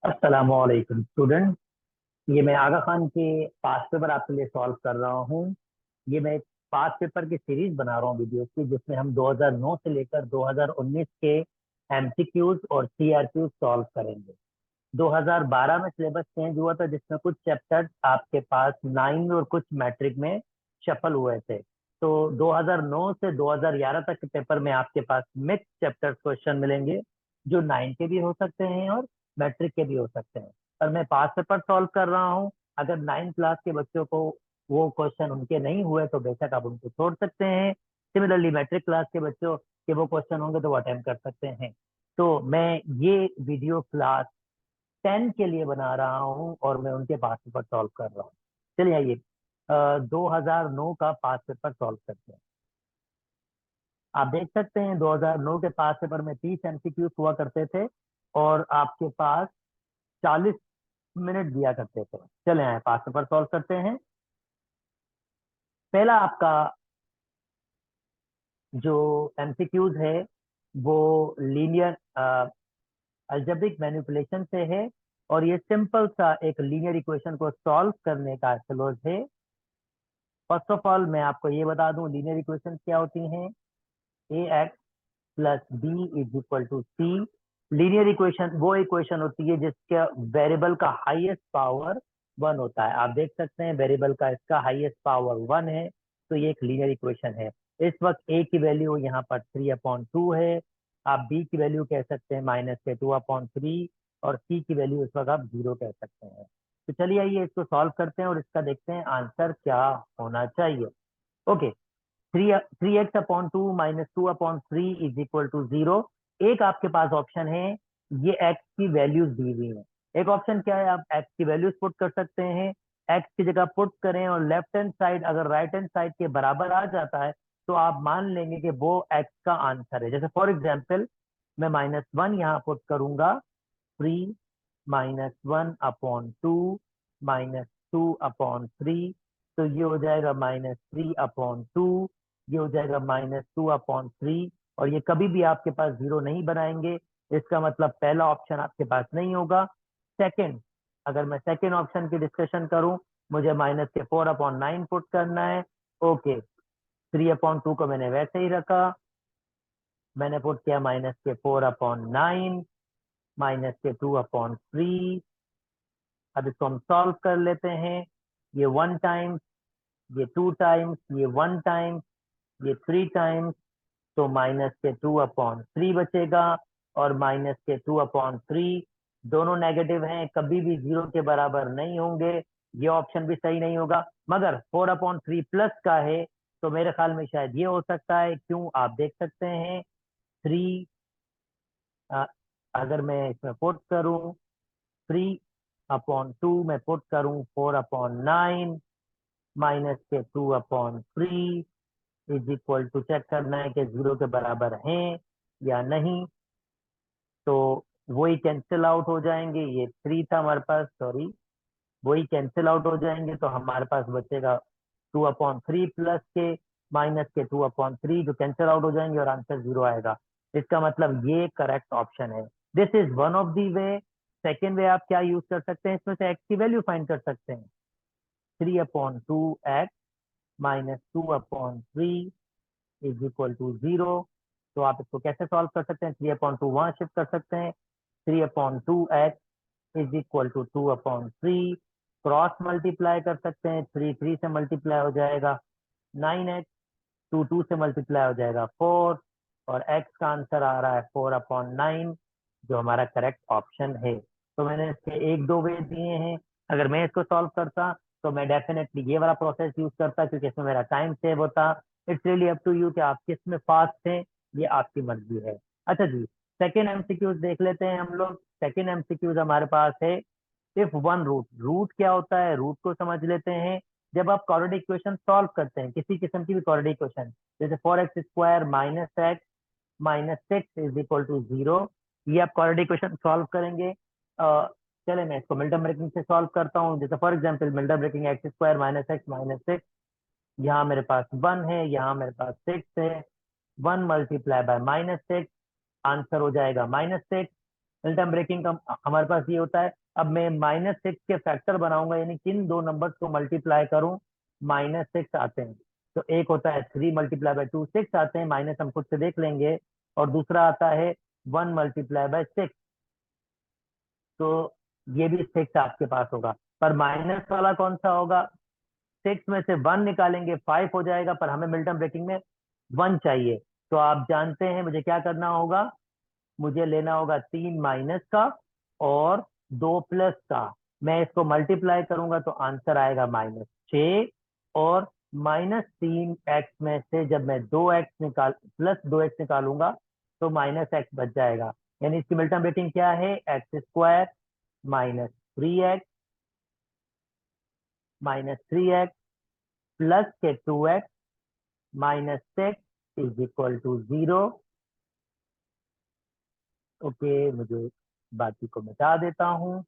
अस्सलामुअलैकुम स्टूडेंट। ये मैं आगा खान के पास पेपर आपके लिए सॉल्व कर रहा हूँ। ये मैं एक पास पेपर की सीरीज बना रहा हूँ वीडियो की, जिसमें हम 2009 से लेकर 2019 के एमसीक्यूज और सीआरक्यूज सॉल्व करेंगे। 2012 में सिलेबस चेंज हुआ था, जिसमें कुछ चैप्टर्स आपके पास 9 और कुछ मैट्रिक में शफल हुए थे। तो 2009 से 2011 तक के पेपर में आपके पास मिक्स चैप्टर्स क्वेश्चन मिलेंगे, जो 9 के भी हो सकते हैं और मैट्रिक के भी हो सकते हैं। पर मैं पास पेपर सॉल्व कर रहा हूँ। अगर 9 क्लास के बच्चों को वो क्वेश्चन उनके नहीं हुए तो बेशक आप उनको छोड़ सकते हैं। सिमिलरली मैट्रिक क्लास के बच्चों के वो क्वेश्चन होंगे तो वो अटेम्प्ट कर सकते हैं। तो मैं ये वीडियो क्लास 10 के लिए बना रहा हूँ और मैं उनके पास पेपर सॉल्व कर रहा हूँ। चलिए आइए 2009 का पास पेपर सॉल्व करते हैं। आप देख सकते हैं 2009 के पास पेपर में 30 एमसीक्यूज हुआ करते थे और आपके पास 40 मिनट दिया करते थे। चले आए पास पेपर सॉल्व करते हैं। पहला आपका जो एमसीक्यूज है वो लीनियर अलजेब्रिक मैनिपुलेशन से है, और ये सिंपल सा एक लीनियर इक्वेशन को सॉल्व करने का सलूशन है। फर्स्ट ऑफ ऑल मैं आपको ये बता दूं लीनियर इक्वेशन क्या होती हैं। A X plus B is equal to C. Linear equation वो इक्वेशन होती है जिसका वेरिएबल का हाईएस्ट पावर 1 होता है। आप देख सकते हैं वेरिएबल का इसका हाईएस्ट पावर 1 है, तो ये एक लीनियर इक्वेशन है। इस वक्त ए की वैल्यू यहाँ पर 3/2 है। आप बी की वैल्यू कह सकते हैं -2/3, और सी की वैल्यू इस वक्त आप 0 कह सकते हैं। तो चलिए आइए इसको सॉल्व करते हैं और इसका देखते हैं आंसर क्या होना चाहिए। Okay, 3x/2 -2/3 is equal to 0। एक आपके पास ऑप्शन है, ये x की वैल्यूज दी हुई है। एक ऑप्शन क्या है, आप x की वैल्यूज पुट कर सकते हैं। x की जगह पुट करें और लेफ्ट हैंड साइड अगर राइट हैंड साइड के बराबर आ जाता है तो आप मान लेंगे कि वो x का आंसर है। जैसे फॉर एग्जाम्पल मैं -1 यहाँ पुट करूंगा। 3 -1/2 -2/3, तो ये हो जाएगा -3/2, ये हो जाएगा -2/3, और ये कभी भी आपके पास 0 नहीं बनाएंगे। इसका मतलब पहला ऑप्शन आपके पास नहीं होगा। सेकंड, अगर मैं सेकंड ऑप्शन की डिस्कशन करूं, मुझे -4/9 पुट करना है। ओके, 3/2 को मैंने वैसे ही रखा। मैंने पुट किया -4/9 -2/3। अब इसको हम सॉल्व कर लेते हैं। ये 1 टाइम्स, ये 2 टाइम्स, ये 1 टाइम्स, ये 3 टाइम्स, तो -2/3 बचेगा। और -2/3 दोनों नेगेटिव हैं, कभी भी 0 के बराबर नहीं होंगे। ये ऑप्शन भी सही नहीं होगा। मगर 4/3 प्लस का है, तो मेरे ख्याल में शायद ये हो सकता है। क्यों, आप देख सकते हैं 3, अगर मैं इसमें पुट करूं 3/2, मैं पुट करूं 4/9 -2/3 इज इक्वल टू, चेक करना है कि 0 के बराबर हैं या नहीं। तो वही कैंसिल आउट हो जाएंगे। ये 3 था हमारे पास, सॉरी, वही कैंसिल आउट हो जाएंगे, तो हमारे पास बचेगा 2/3 प्लस के माइनस के 2/3, जो कैंसिल आउट हो जाएंगे और आंसर 0 आएगा। इसका मतलब ये करेक्ट ऑप्शन है। This is one of the way. Second way आप क्या यूज कर सकते हैं, इसमें से एक्स की वैल्यू फाइंड कर सकते हैं। 3/2x -2/3 is equal to 0। तो आप इसको कैसे सॉल्व कर सकते हैं, 3/2 वहां शिफ्ट कर सकते हैं। 3/2x is equal to 2/3, cross multiply कर सकते हैं। 3 से मल्टीप्लाई हो जाएगा 9x, 2 से मल्टीप्लाई हो जाएगा 4, और x का आंसर आ रहा है 4/9, जो हमारा करेक्ट ऑप्शन है। तो मैंने इसके एक दो वे दिए हैं। अगर मैं इसको सॉल्व करता तो मैं डेफिनेटली ये वाला प्रोसेस यूज करता, क्योंकि इसमें मेरा टाइम सेव होता। It's really up to you कि आप किस में फास्ट हैं, ये आपकी मर्जी है। अच्छा जी, सेकेंड एमसीक्यूज देख लेते हैं हम लोग। सेकेंड एमसीक्यूज हमारे पास है, इफ वन रूट। रूट क्या होता है, रूट को समझ लेते हैं। जब आप क्वाड्रेटिक इक्वेशन सॉल्व करते हैं, किसी किस्म की भी क्वाड्रेटिक इक्वेशन, जैसे 4x² -x -6 is equal to 0, ये आप क्वाड्रेटिक इक्वेशन सॉल्व करेंगे। चले मैं इसको मिल्टन ब्रेकिंग से सॉल्व करता हूँ। जैसे for example middle term breaking x² -x -6, यहाँ मेरे पास 1 है, यहाँ मेरे पास 6 है। 1 × -6, आंसर हो जाएगा -6। मिल्टन ब्रेकिंग का हमारे पास ये होता है। अब मैं -6 के फैक्टर बनाऊंगा, यानी किन दो नंबर्स को मल्टीप्लाई करूं, -6 आते हैं। तो एक होता है 3 × 2 6 आते हैं, माइनस हम खुद से देख लेंगे। और दूसरा आता है 1 × 6। तो ये भी 6 आपके पास होगा, पर माइनस वाला कौन सा होगा? 6 में से 1 निकालेंगे 5 हो जाएगा, पर हमें मिल्टन ब्रेकिंग में 1 चाहिए। तो आप जानते हैं मुझे क्या करना होगा, मुझे लेना होगा 3 माइनस का और 2 प्लस का। मैं इसको मल्टीप्लाई करूंगा तो आंसर आएगा -6। और -3x में से जब मैं 2x निकाल प्लस 2x निकालूंगा तो -x बच जाएगा। यानी इसकी मिल्टन ब्रेकिंग क्या है? x² -3x प्लस के 2x -6 = 0। ओके, मुझे बाकी को मिटा देता हूँ।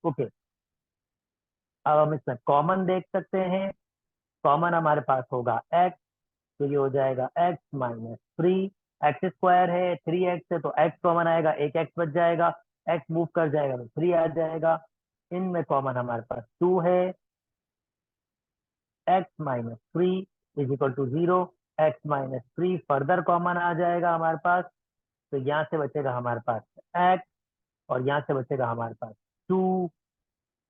ओके, अब हम इसमें कॉमन देख सकते हैं। कॉमन हमारे पास होगा x, तो ये हो जाएगा x-3। x² है, 3x है, तो x कॉमन आएगा, एक x बच जाएगा। x मूव कर जाएगा तो 3 आ जाएगा। इनमें कॉमन हमारे पास 2 है। x-3 = 0। x-3 फर्दर कॉमन आ जाएगा हमारे पास, तो यहाँ से बचेगा हमारे पास x, और यहाँ से बचेगा हमारे पास 2।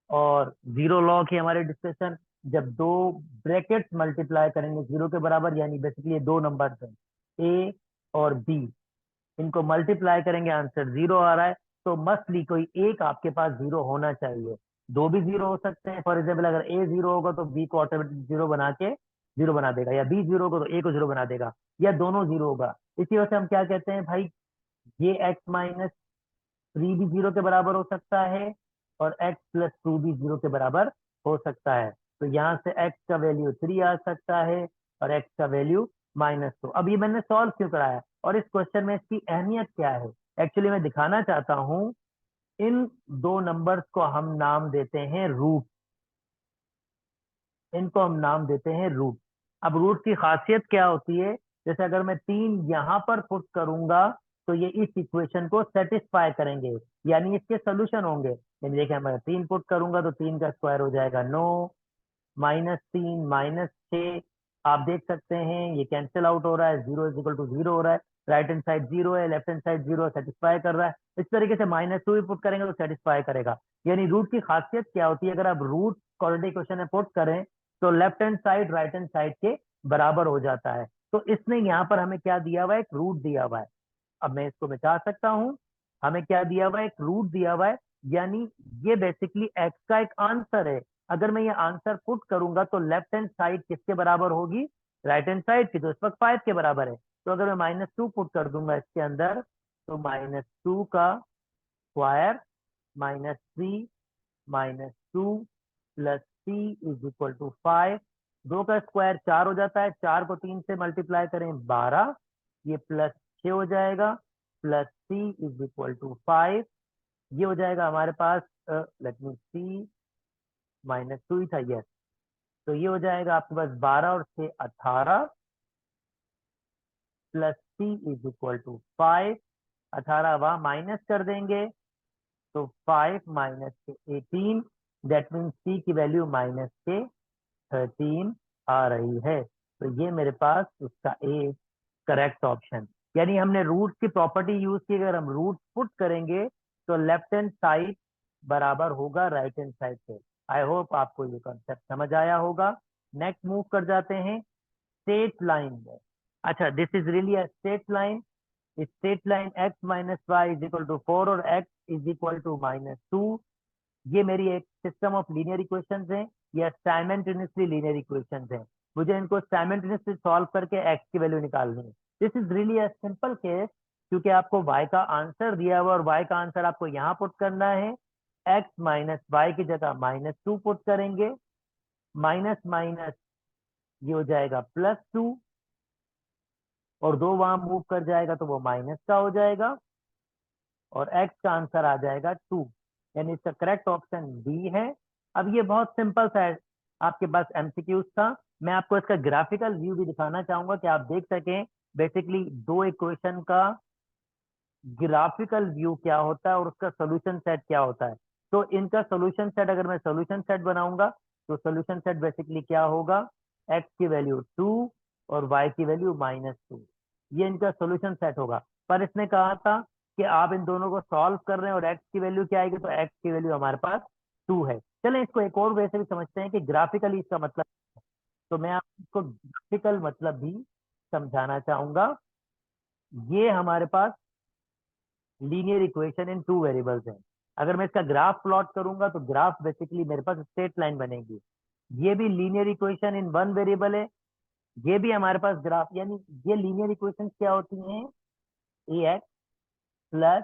और जीरो लॉ की हमारे डिस्कशन, जब दो ब्रैकेट्स मल्टीप्लाई करेंगे जीरो के बराबर, यानी बेसिकली ये दो नंबर्स हैं ए और बी, इनको मल्टीप्लाई करेंगे आंसर जीरो आ रहा है, तो मस्टली कोई एक आपके पास जीरो होना चाहिए। दो भी जीरो हो सकते हैं, फॉर एग्जाम्पल अगर ए जीरो होगा तो बी को ऑटोमेटिक जीरो बना के जीरो बना देगा, या बी जीरो होगा तो ए को जीरो बना देगा, या दोनों जीरो होगा। इसी वजह से हम क्या कहते हैं भाई, ये x-3 भी जीरो के बराबर हो सकता है, और x+2 भी जीरो के बराबर हो सकता है। तो यहाँ से x का वैल्यू 3 आ सकता है और x का वैल्यू -2। अब ये मैंने सॉल्व क्यों कराया और इस क्वेश्चन में इसकी अहमियत क्या है? एक्चुअली मैं दिखाना चाहता हूँ, इन दो नंबर्स को हम नाम देते हैं रूट। इनको हम नाम देते हैं रूट। अब रूट की खासियत क्या होती है? जैसे अगर मैं 3 यहां पर पुट करूंगा तो ये इस इक्वेशन को सेटिस्फाई करेंगे, यानी इसके सोल्यूशन होंगे। यानी देखिए, मैं 3 पुट करूंगा तो 3 का स्क्वायर हो जाएगा 9, -3 -6। आप देख सकते हैं ये कैंसिल आउट हो रहा है, 0 = 0 हो रहा है। राइट हैंड साइड 0 है, लेफ्ट हैंड साइड 0 है, सेटिस्फाई कर रहा है। इस तरीके से -2 भी पुट करेंगे तो सेटिस्फाई करेगा। यानी रूट की खासियत क्या होती है? अगर आप रूट क्वाड्रेटिक इक्वेशन में पुट करें तो left hand side right hand side के बराबर हो जाता है। तो इसने यहाँ पर हमें क्या दिया हुआ है? एक रूट दिया हुआ है। अब मैं इसको मिटा सकता हूँ। हमें क्या दिया हुआ है? एक रूट दिया हुआ है, यानी ये बेसिकली एक्स का एक आंसर है। अगर मैं ये आंसर पुट करूंगा तो लेफ्ट हैंड साइड किसके बराबर होगी? राइट हैंड साइड की, तो इस वक्त 5 के बराबर है। तो अगर मैं -2 पुट कर दूंगा इसके अंदर, तो -2 का स्क्वायर -3 -2 प्लस c = 5। 2 का स्क्वायर 4 हो जाता है, 4 को 3 से मल्टीप्लाई करें 12, ये +6 हो जाएगा, प्लस c = 5। ये हो जाएगा हमारे पास, लेट मी सी, -2 ही था, यस। तो ये हो जाएगा आपके पास 12 और 6 18, प्लस c = 5। 18 वहां माइनस कर देंगे तो 5 -18, दैट मीन्स सी की वैल्यू -13 आ रही है। तो ये मेरे पास उसका ए करेक्ट ऑप्शन। यानी हमने रूट की प्रॉपर्टी यूज की, अगर हम रूट पुट करेंगे तो लेफ्ट हैंड साइड बराबर होगा राइट हैंड साइड से। आई होप आपको ये कॉन्सेप्ट समझ आया होगा। नेक्स्ट मूव कर जाते हैं स्ट्रेट लाइन में। अच्छा, this is really a straight line. Straight line x-y = 4 और x = -2, ये मेरी एक सिस्टम ऑफ लीनियर इक्वेशंस हैं, या साइमल्टेनियसली लीनियर इक्वेशंस हैं। मुझे इनको साइमल्टेनियसली सॉल्व करके x की वैल्यू निकालनी है। This is really a simple case, क्योंकि आपको y का आंसर दिया हुआ और y का आंसर आपको यहाँ पुट करना है। x -y की जगह -2 पुट करेंगे, माइनस माइनस ये हो जाएगा +2, और 2 वहां मूव कर जाएगा तो वो माइनस का हो जाएगा, और x का आंसर आ जाएगा 2। यानी इसका करेक्ट ऑप्शन डी है। अब ये बहुत सिंपल सा है, आपके पास एमसीक्यूज था। मैं आपको इसका ग्राफिकल व्यू भी दिखाना चाहूंगा कि आप देख सकें बेसिकली दो इक्वेशन का ग्राफिकल व्यू क्या होता है और उसका सोल्यूशन सेट क्या होता है। तो इनका सोल्यूशन सेट, अगर मैं सोल्यूशन सेट बनाऊंगा तो सोल्यूशन सेट बेसिकली क्या होगा, x की वैल्यू 2 और y की वैल्यू -2, ये इनका सोल्यूशन सेट होगा। पर इसने कहा था कि आप इन दोनों को सॉल्व कर रहे हैं और x की वैल्यू क्या आएगी, तो x की वैल्यू हमारे पास 2 है। चलें इसको एक और वे से भी समझते हैं कि ग्राफिकली इसका मतलब, तो मैं आपको ग्राफिकल मतलब भी समझाना चाहूंगा। ये हमारे पास linear equation in two variables है। अगर मैं इसका ग्राफ प्लॉट करूंगा तो ग्राफ बेसिकली मेरे पास स्ट्रेट लाइन बनेगी। ये भी linear equation in one variable है, ये भी हमारे पास ग्राफ, यानी ये लीनियर इक्वेशन क्या होती हैं, A X plus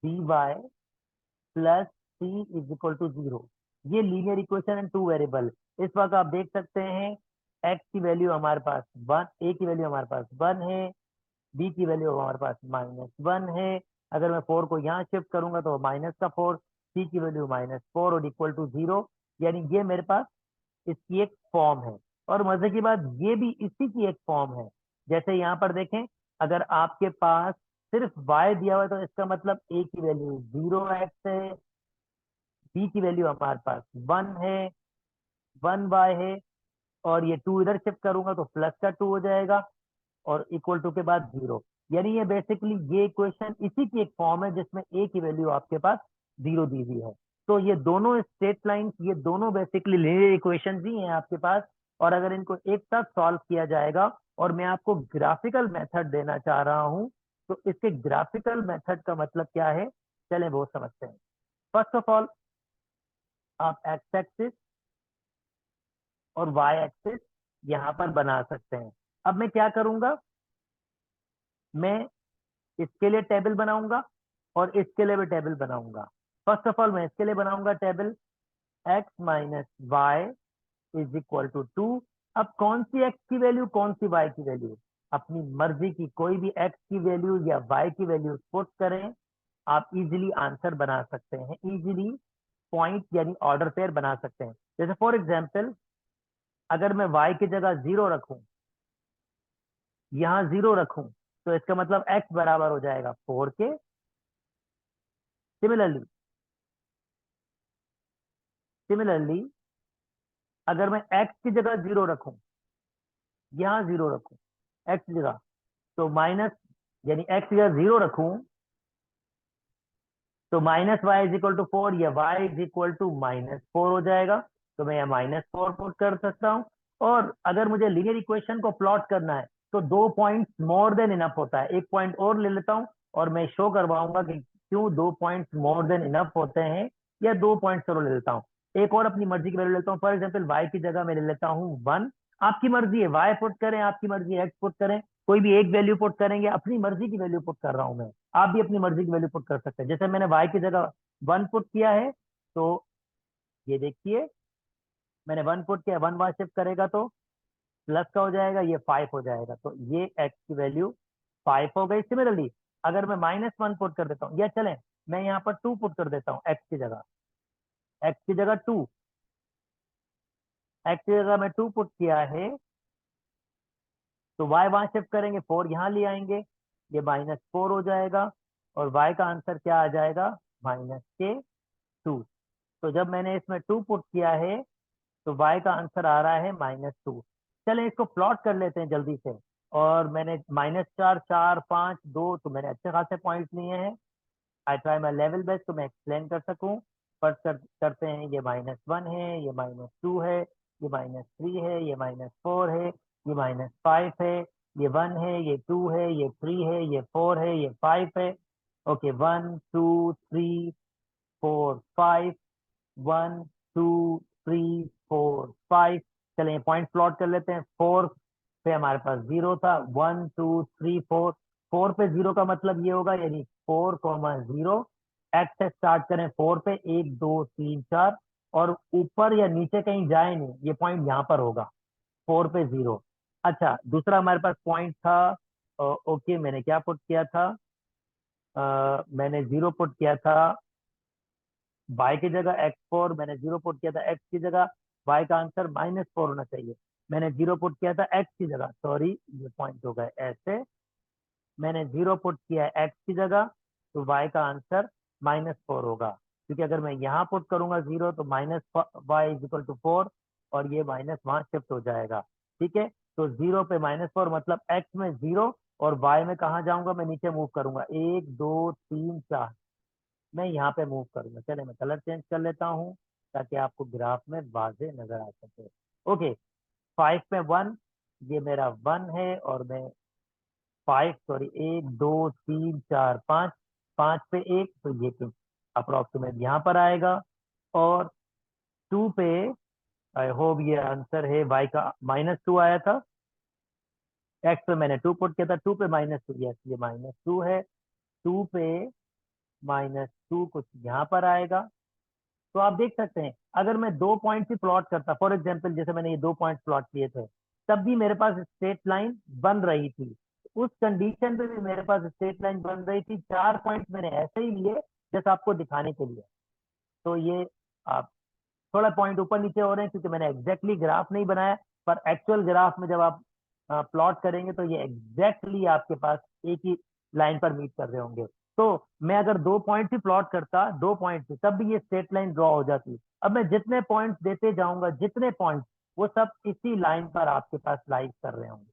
B Y plus C is equal to 0। ये linear equation in two variable. इस वक्त आप देख सकते हैं एक्स की वैल्यू हमारे पास 1, ए की वैल्यू हमारे पास 1 है, बी की वैल्यू हमारे पास -1 है। अगर मैं 4 को यहाँ शिफ्ट करूंगा तो -4, सी की वैल्यू -4 और इक्वल टू 0। यानी ये मेरे पास इसकी एक फॉर्म है। और मजे की बात, ये भी इसी की एक फॉर्म है। जैसे यहाँ पर देखें, अगर आपके पास सिर्फ y दिया हुआ है तो इसका मतलब a की वैल्यू 0x है, b की वैल्यू हमारे पास 1 है, 1y है, और ये 2 इधर शिफ्ट करूंगा तो प्लस का 2 हो जाएगा और इक्वल टू के बाद 0। यानी ये बेसिकली ये इक्वेशन इसी की एक फॉर्म है जिसमें a की वैल्यू आपके पास 0 दी हुई है। तो ये दोनों स्ट्रेट लाइन, ये दोनों बेसिकली लीनियर इक्वेशन ही हैं आपके पास। और अगर इनको एक साथ सॉल्व किया जाएगा, और मैं आपको ग्राफिकल मेथड देना चाह रहा हूं, तो इसके ग्राफिकल मेथड का मतलब क्या है, चलें वो समझते हैं। फर्स्ट ऑफ ऑल, आप एक्स एक्सिस और वाई एक्सिस यहां पर बना सकते हैं। अब मैं क्या करूंगा, मैं इसके लिए टेबल बनाऊंगा और इसके लिए भी टेबल बनाऊंगा। फर्स्ट ऑफ ऑल मैं इसके लिए बनाऊंगा table x minus Y is equal to 2। अब कौन सी x की वैल्यू, कौन सी y की वैल्यू, अपनी मर्जी की कोई भी x की वैल्यू या y की वैल्यू पुट करें, आप इजीली आंसर बना सकते हैं, इजीली पॉइंट यानी ऑर्डर पेयर बना सकते हैं। जैसे फॉर एग्जांपल, अगर मैं y की जगह 0 रखूं, यहां 0 रखूं, तो इसका मतलब x बराबर हो जाएगा 4 के। सिमिलरली सिमिलरली अगर मैं x की जगह 0 रखूं, यहां 0 रखूं x की जगह, तो माइनस, यानी x की जगह 0 रखूं तो -y = 4 या y = -4 हो जाएगा। तो मैं यहाँ -4 पुट कर सकता हूँ। और अगर मुझे लीनियर इक्वेशन को प्लॉट करना है तो 2 पॉइंट्स मोर देन इनफ होता है। एक पॉइंट और ले लेता हूँ और मैं शो करवाऊंगा कि क्यों 2 पॉइंट्स मोर देन इनफ होते हैं, या 2 पॉइंट्स और ले लेता हूँ। एक और अपनी मर्जी की वैल्यू लेता हूँ, फॉर एग्जाम्पल y की जगह मैं ले लेता हूँ 1। आपकी मर्जी है, y पुट करें, आपकी मर्जी है x पुट करें, कोई भी एक वैल्यू पुट करेंगे, अपनी मर्जी की वैल्यू पुट कर रहा हूं मैं। आप भी अपनी मर्जी की वैल्यू पुट कर सकते हैं। जैसे मैंने y की जगह 1 पुट किया है, तो ये देखिए मैंने 1 पुट किया, 1 वहां शिफ्ट करेगा तो प्लस का हो जाएगा, ये 5 हो जाएगा, तो ये x की वैल्यू 5 हो गई। सिमिलरली अगर मैं -1 पुट कर देता हूँ, या चलें मैं यहाँ पर 2 पुट कर देता हूँ x की जगह मैं 2 पुट किया है, तो y वहां शिफ्ट करेंगे, 4 यहाँ ले आएंगे, ये -4 हो जाएगा, और y का आंसर क्या आ जाएगा, -2। तो जब मैंने इसमें 2 पुट किया है तो y का आंसर आ रहा है -2। चलें इसको प्लॉट कर लेते हैं जल्दी से। और मैंने -4, 4, 5, 2, तो मैंने अच्छे खासे पॉइंट लिए हैं। I try my level best तो मैं एक्सप्लेन कर सकूं। फर्स्ट करते हैं, ये -1 है, ये -2 है, ये -3 है, ये -4 है, ये -5 है, ये 1 है, ये 2 है, ये 3 है, ये 4 है, ये 5 है। ओके, 1 2 3 4 5, 1 2 3 4 5। चलें पॉइंट प्लॉट कर लेते हैं। 4 पे हमारे पास 0 था, 1 2 3 4, 4 पे 0 का मतलब ये होगा, यानी 4,0। एक्स से स्टार्ट करें 4 पे, 1 2 3 4, और ऊपर या नीचे कहीं जाए नहीं, ये पॉइंट यहाँ पर होगा 4 पे 0। अच्छा, दूसरा हमारे पास पॉइंट था, ओके मैंने क्या पुट किया था, मैंने 0 पुट किया था y की जगह, x4 मैंने 0 पुट किया था, x की जगह, y का आंसर -4 होना चाहिए। मैंने 0 पुट किया था x की जगह, सॉरी ये पॉइंट हो गए ऐसे, मैंने 0 पुट किया है x की जगह, तो y का आंसर -4 होगा, क्योंकि अगर मैं यहाँ पुट करूंगा 0 तो -y = 4, और ये माइनस वहां शिफ्ट हो जाएगा। ठीक है, तो 0 पे -4 मतलब x में 0, और y में कहाँ जाऊंगा, मैं नीचे मूव करूंगा, 1 2 3 4, मैं यहाँ पे मूव करूंगा। चले मैं कलर चेंज कर लेता हूँ ताकि आपको ग्राफ में वाजे नजर आ सके। ओके, 5 में 1, ये मेरा 1 है, और मैं 5 सॉरी 1 2 3 4 5, 5 पे 1, तो ये अप्रोक्सीमेट यहाँ पर आएगा। और 2 पे, आई होप ये आंसर है, y का -2 आया था, x पे मैंने 2 पुट किया था, 2 पे -2, यस ये -2 है, 2 पे -2 कुछ यहाँ पर आएगा। तो आप देख सकते हैं, अगर मैं 2 पॉइंट ही प्लॉट करता, फॉर एग्जाम्पल जैसे मैंने ये 2 पॉइंट प्लॉट किए थे, तब भी मेरे पास स्ट्रेट लाइन बन रही थी, उस कंडीशन पे भी मेरे पास स्ट्रेट लाइन बन रही थी। 4 पॉइंट मैंने ऐसे ही लिए जैसे आपको दिखाने के लिए। तो ये आप थोड़ा पॉइंट ऊपर नीचे हो रहे हैं क्योंकि मैंने एग्जैक्टली ग्राफ नहीं बनाया, पर एक्चुअल ग्राफ में जब आप प्लॉट करेंगे तो ये एग्जैक्टली आपके पास एक ही लाइन पर मीट कर रहे होंगे। तो मैं अगर 2 पॉइंट ही प्लॉट करता, 2 पॉइंट से, तब भी ये स्ट्रेट लाइन ड्रॉ हो जाती। अब मैं जितने पॉइंट्स देते जाऊंगा, जितने पॉइंट्स, वो सब इसी लाइन पर आपके पास लाइव कर रहे होंगे।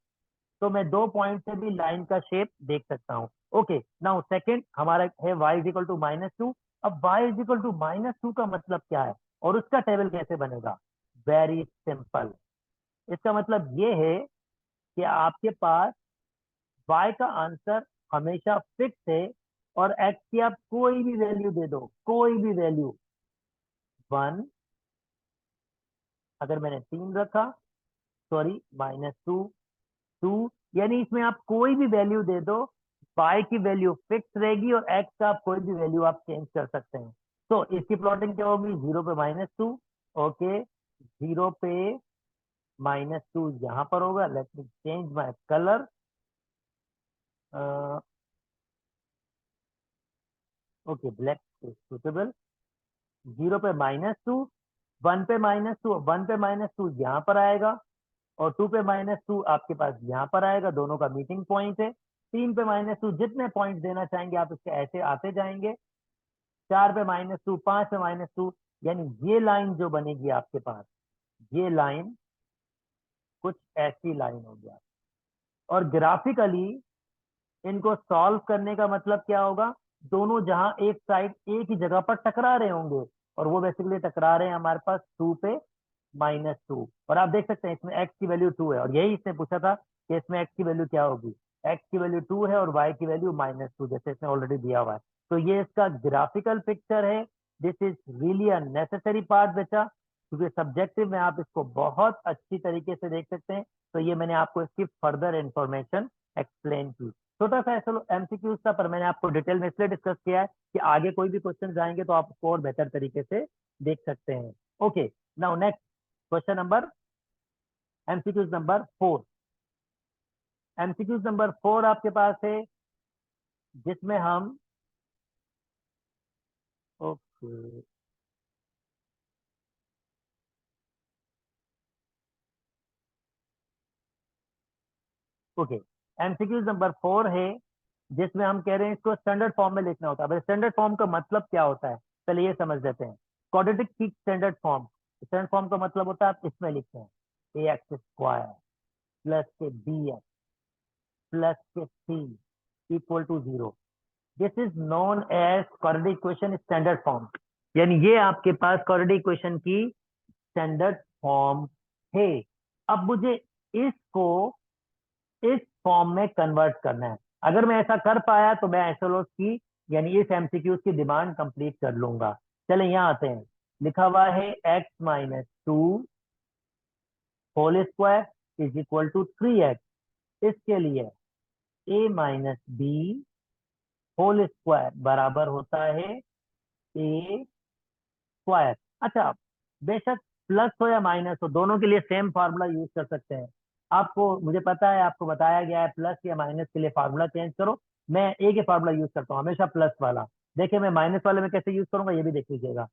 तो मैं 2 पॉइंट से भी लाइन का शेप देख सकता हूँ। ओके, नाउ सेकंड हमारा है y = -2। अब y = -2 का मतलब क्या है और उसका टेबल कैसे बनेगा? Very simple. इसका मतलब ये है कि आपके पास y का आंसर हमेशा फिक्स है, और x की आप कोई भी वैल्यू दे दो, कोई भी वैल्यू, 1, अगर मैंने 3 रखा, सॉरी -2, 2, यानी इसमें आप कोई भी वैल्यू दे दो, y की वैल्यू फिक्स रहेगी, और x का आप कोई भी वैल्यू आप चेंज कर सकते हैं। तो इसकी प्लॉटिंग क्या होगी? 0 पे -2, ओके, 0 पे -2 यहाँ पर होगा। Let me change my colour, okay black suitable. 0 पे -2, 1 पे -2, 1 पे -2 यहाँ पर आएगा, और 2 पे -2 आपके पास यहाँ पर आएगा, दोनों का मीटिंग पॉइंट है। 3 पे -2, जितने पॉइंट देना चाहेंगे आप इसके ऐसे आते जाएंगे। 4 पे -2, 5 पे -2, यानी ये लाइन जो बनेगी आपके पास, ये लाइन कुछ ऐसी लाइन होगी और ग्राफिकली इनको सॉल्व करने का मतलब क्या होगा? दोनों जहां एक साइड एक ही जगह पर टकरा रहे होंगे, और वो बेसिकली टकरा रहे हैं हमारे पास 2 पे -2, और आप देख सकते हैं इसमें x की वैल्यू 2 है, और यही इसने पूछा था कि इसमें x की वैल्यू क्या होगी। x की वैल्यू 2 है और y की वैल्यू -2, जैसे इसने ऑलरेडी दिया हुआ है। तो ये इसका ग्राफिकल पिक्चर है। This is really a necessary part बेटा, क्योंकि सब्जेक्टिव में आप इसको बहुत अच्छी तरीके से देख सकते हैं। तो ये मैंने आपको इसकी फर्दर इंफॉर्मेशन एक्सप्लेन की। छोटा सा ऐसा एमसीक्यूज था, पर मैंने आपको डिटेल में इसलिए डिस्कस किया है कि आगे कोई भी क्वेश्चन आएंगे तो आप उसको और बेहतर तरीके से देख सकते हैं। Okay, now next question number, MCQs number 4। MCQs number 4 आपके पास है, जिसमें हम, ओके ओके, एमसीक्यूज नंबर 4 है, जिसमें हम कह रहे हैं इसको स्टैंडर्ड फॉर्म में लिखना होता है। स्टैंडर्ड फॉर्म का मतलब क्या होता है, चलिए ये समझ लेते हैं। क्वाड्रेटिक की स्टैंडर्ड फॉर्म, स्टैंडर्ड फॉर्म का मतलब होता है, आप इसमें लिखते हैं ax² प्लस के bx प्लस के c equal to 0। This is known as quadratic equation standard form, यानी ये आपके पास क्वाड्रेटिक इक्वेशन की स्टैंडर्ड फॉर्म है। अब मुझे इसको इस फॉर्म में कन्वर्ट करना है। अगर मैं ऐसा कर पाया तो मैं एसएलओ की, यानी इस एमसीक्यूज की डिमांड कंप्लीट कर लूंगा। चले यहाँ आते हैं, लिखा हुआ है x-2 whole square is equal to 3x। इसके लिए a-b होल स्क्वायर बराबर होता है a स्क्वायर। अच्छा, बेशक प्लस हो या माइनस हो, दोनों के लिए सेम फार्मूला यूज कर सकते हैं। आपको, मुझे पता है आपको बताया गया है प्लस या माइनस के लिए फार्मूला चेंज करो। मैं ए के फार्मूला यूज करता हूँ हमेशा, प्लस वाला। देखिए मैं माइनस वाले में कैसे यूज करूंगा ये भी देख लीजिएगा।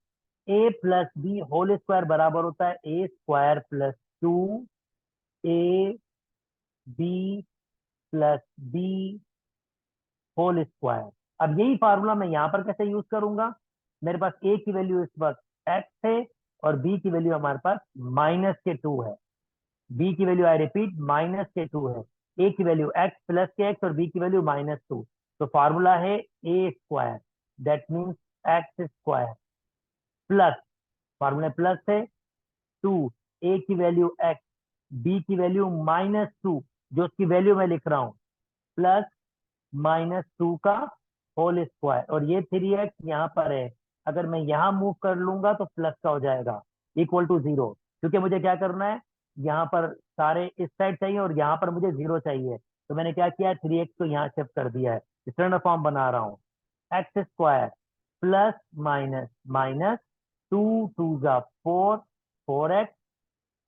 a plus B whole square बराबर होता है a square plus 2 A B plus B whole square. अब यही फार्मूला मैं यहाँ पर कैसे यूज करूंगा? मेरे पास ए की वैल्यू इस वक्त एक्स है और बी की वैल्यू हमारे पास -2 है। बी की वैल्यू, आई रिपीट, -2 है। ए की वैल्यू एक्स प्लस के एक्स और बी की वैल्यू -2। तो फार्मूला है A square, that means X square, plus, formula plus है 2, ए की वैल्यू एक्स, बी की वैल्यू -2, जो उसकी वैल्यू मैं लिख रहा हूं, प्लस -2 का होल स्क्वायर। और ये 3x यहाँ पर है, अगर मैं यहाँ मूव कर लूंगा तो प्लस का हो जाएगा, इक्वल टू 0। क्योंकि मुझे क्या करना है, यहाँ पर सारे इस साइड चाहिए और यहाँ पर मुझे 0 चाहिए। तो मैंने क्या किया, 3x को यहाँ शिफ्ट कर दिया है, स्टैंडर्ड फॉर्म बना रहा हूँ। X square plus minus minus, 2 2 जा 4, 4x,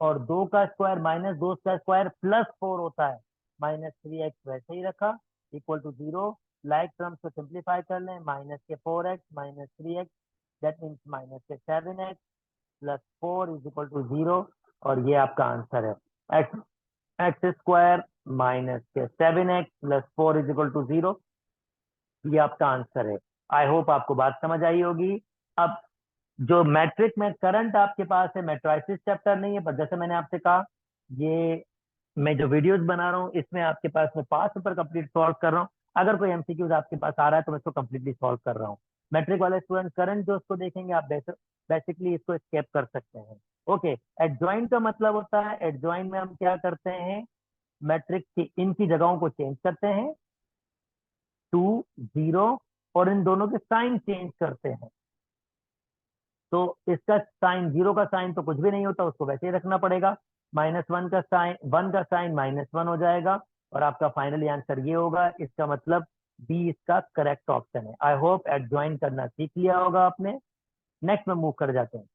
और 2 का स्क्वायर -2 का स्क्वायर +4 होता है, -3x वैसे ही रखा, इक्वल टू 0। लाइक टर्म्स को सिंप्लीफाई कर लें, -4x -3x, that means -7x plus 4 is equal to 0। और ये आपका आंसर है, X X square -7x plus 4 is equal to 0। ये आपका आंसर है। आई होप आपको बात समझ आई होगी। अब जो मैट्रिक में करंट आपके पास है, मैट्राइसिस चैप्टर नहीं है, पर जैसे मैंने आपसे कहा, ये मैं जो वीडियोस बना रहा हूँ इसमें आपके पास मैं 5 पेपर कंप्लीट सॉल्व कर रहा हूँ। अगर कोई एमसीक्यूज आपके पास आ रहा है तो मैं इसको कंप्लीटली सॉल्व कर रहा हूँ। मैट्रिक वाले स्टूडेंट करंट जो उसको देखेंगे, आप बेसिकली इसको स्केप कर सकते हैं। ओके, एडजॉइन का मतलब होता है, एडजॉइन में हम क्या करते हैं, मैट्रिक की इनकी जगहों को चेंज करते हैं, 2 0, और इन दोनों के साइन चेंज करते हैं। तो इसका साइन, 0 का साइन तो कुछ भी नहीं होता, उसको वैसे ही रखना पड़ेगा। -1 का साइन, 1 का साइन -1 हो जाएगा, और आपका फाइनली आंसर ये होगा। इसका मतलब बी इसका करेक्ट ऑप्शन है। आई होप एडजॉइन करना सीख लिया होगा आपने। नेक्स्ट में मूव कर जाते हैं।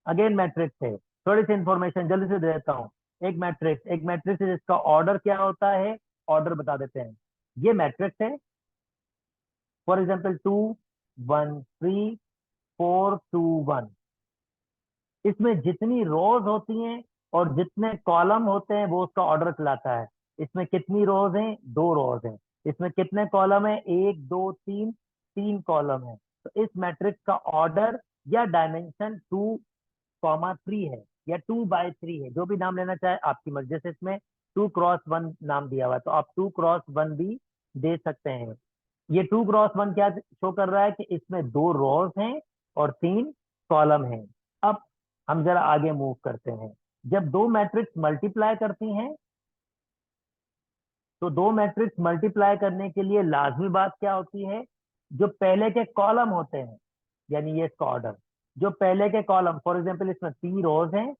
अगेन मैट्रिक्स है, थोड़ी सी इंफॉर्मेशन जल्दी से दे देता हूँ। एक मैट्रिक्स है जिसका ऑर्डर क्या होता है, ऑर्डर बता देते हैं। ये मैट्रिक्स है, फॉर एग्जाम्पल 2 1 3 4 2 1। इसमें जितनी रोज होती हैं और जितने कॉलम होते हैं वो उसका ऑर्डर कहलाता है। इसमें कितनी रोज हैं, 2 रोज हैं। इसमें कितने कॉलम है, 1 2 3, 3 कॉलम है। तो इस मैट्रिक्स का ऑर्डर या डायमेंशन 2, 3 है, या 2 बाई 3 है, जो भी नाम लेना चाहे आपकी मर्जी। जैसे इसमें 2x1 नाम दिया हुआ है, तो आप 2x1 भी दे सकते हैं। ये 2x1 क्या शो कर रहा है कि इसमें 2 रोज हैं और 3 कॉलम हैं। अब हम जरा आगे मूव करते हैं। जब दो मैट्रिक्स मल्टीप्लाई करती हैं, तो दो मैट्रिक्स मल्टीप्लाई करने के लिए लाजमी बात क्या होती है, जो पहले के कॉलम होते हैं, यानी ये इसका ऑर्डर, जो पहले के कॉलम, फॉर एग्जाम्पल इसमें P रोज हैं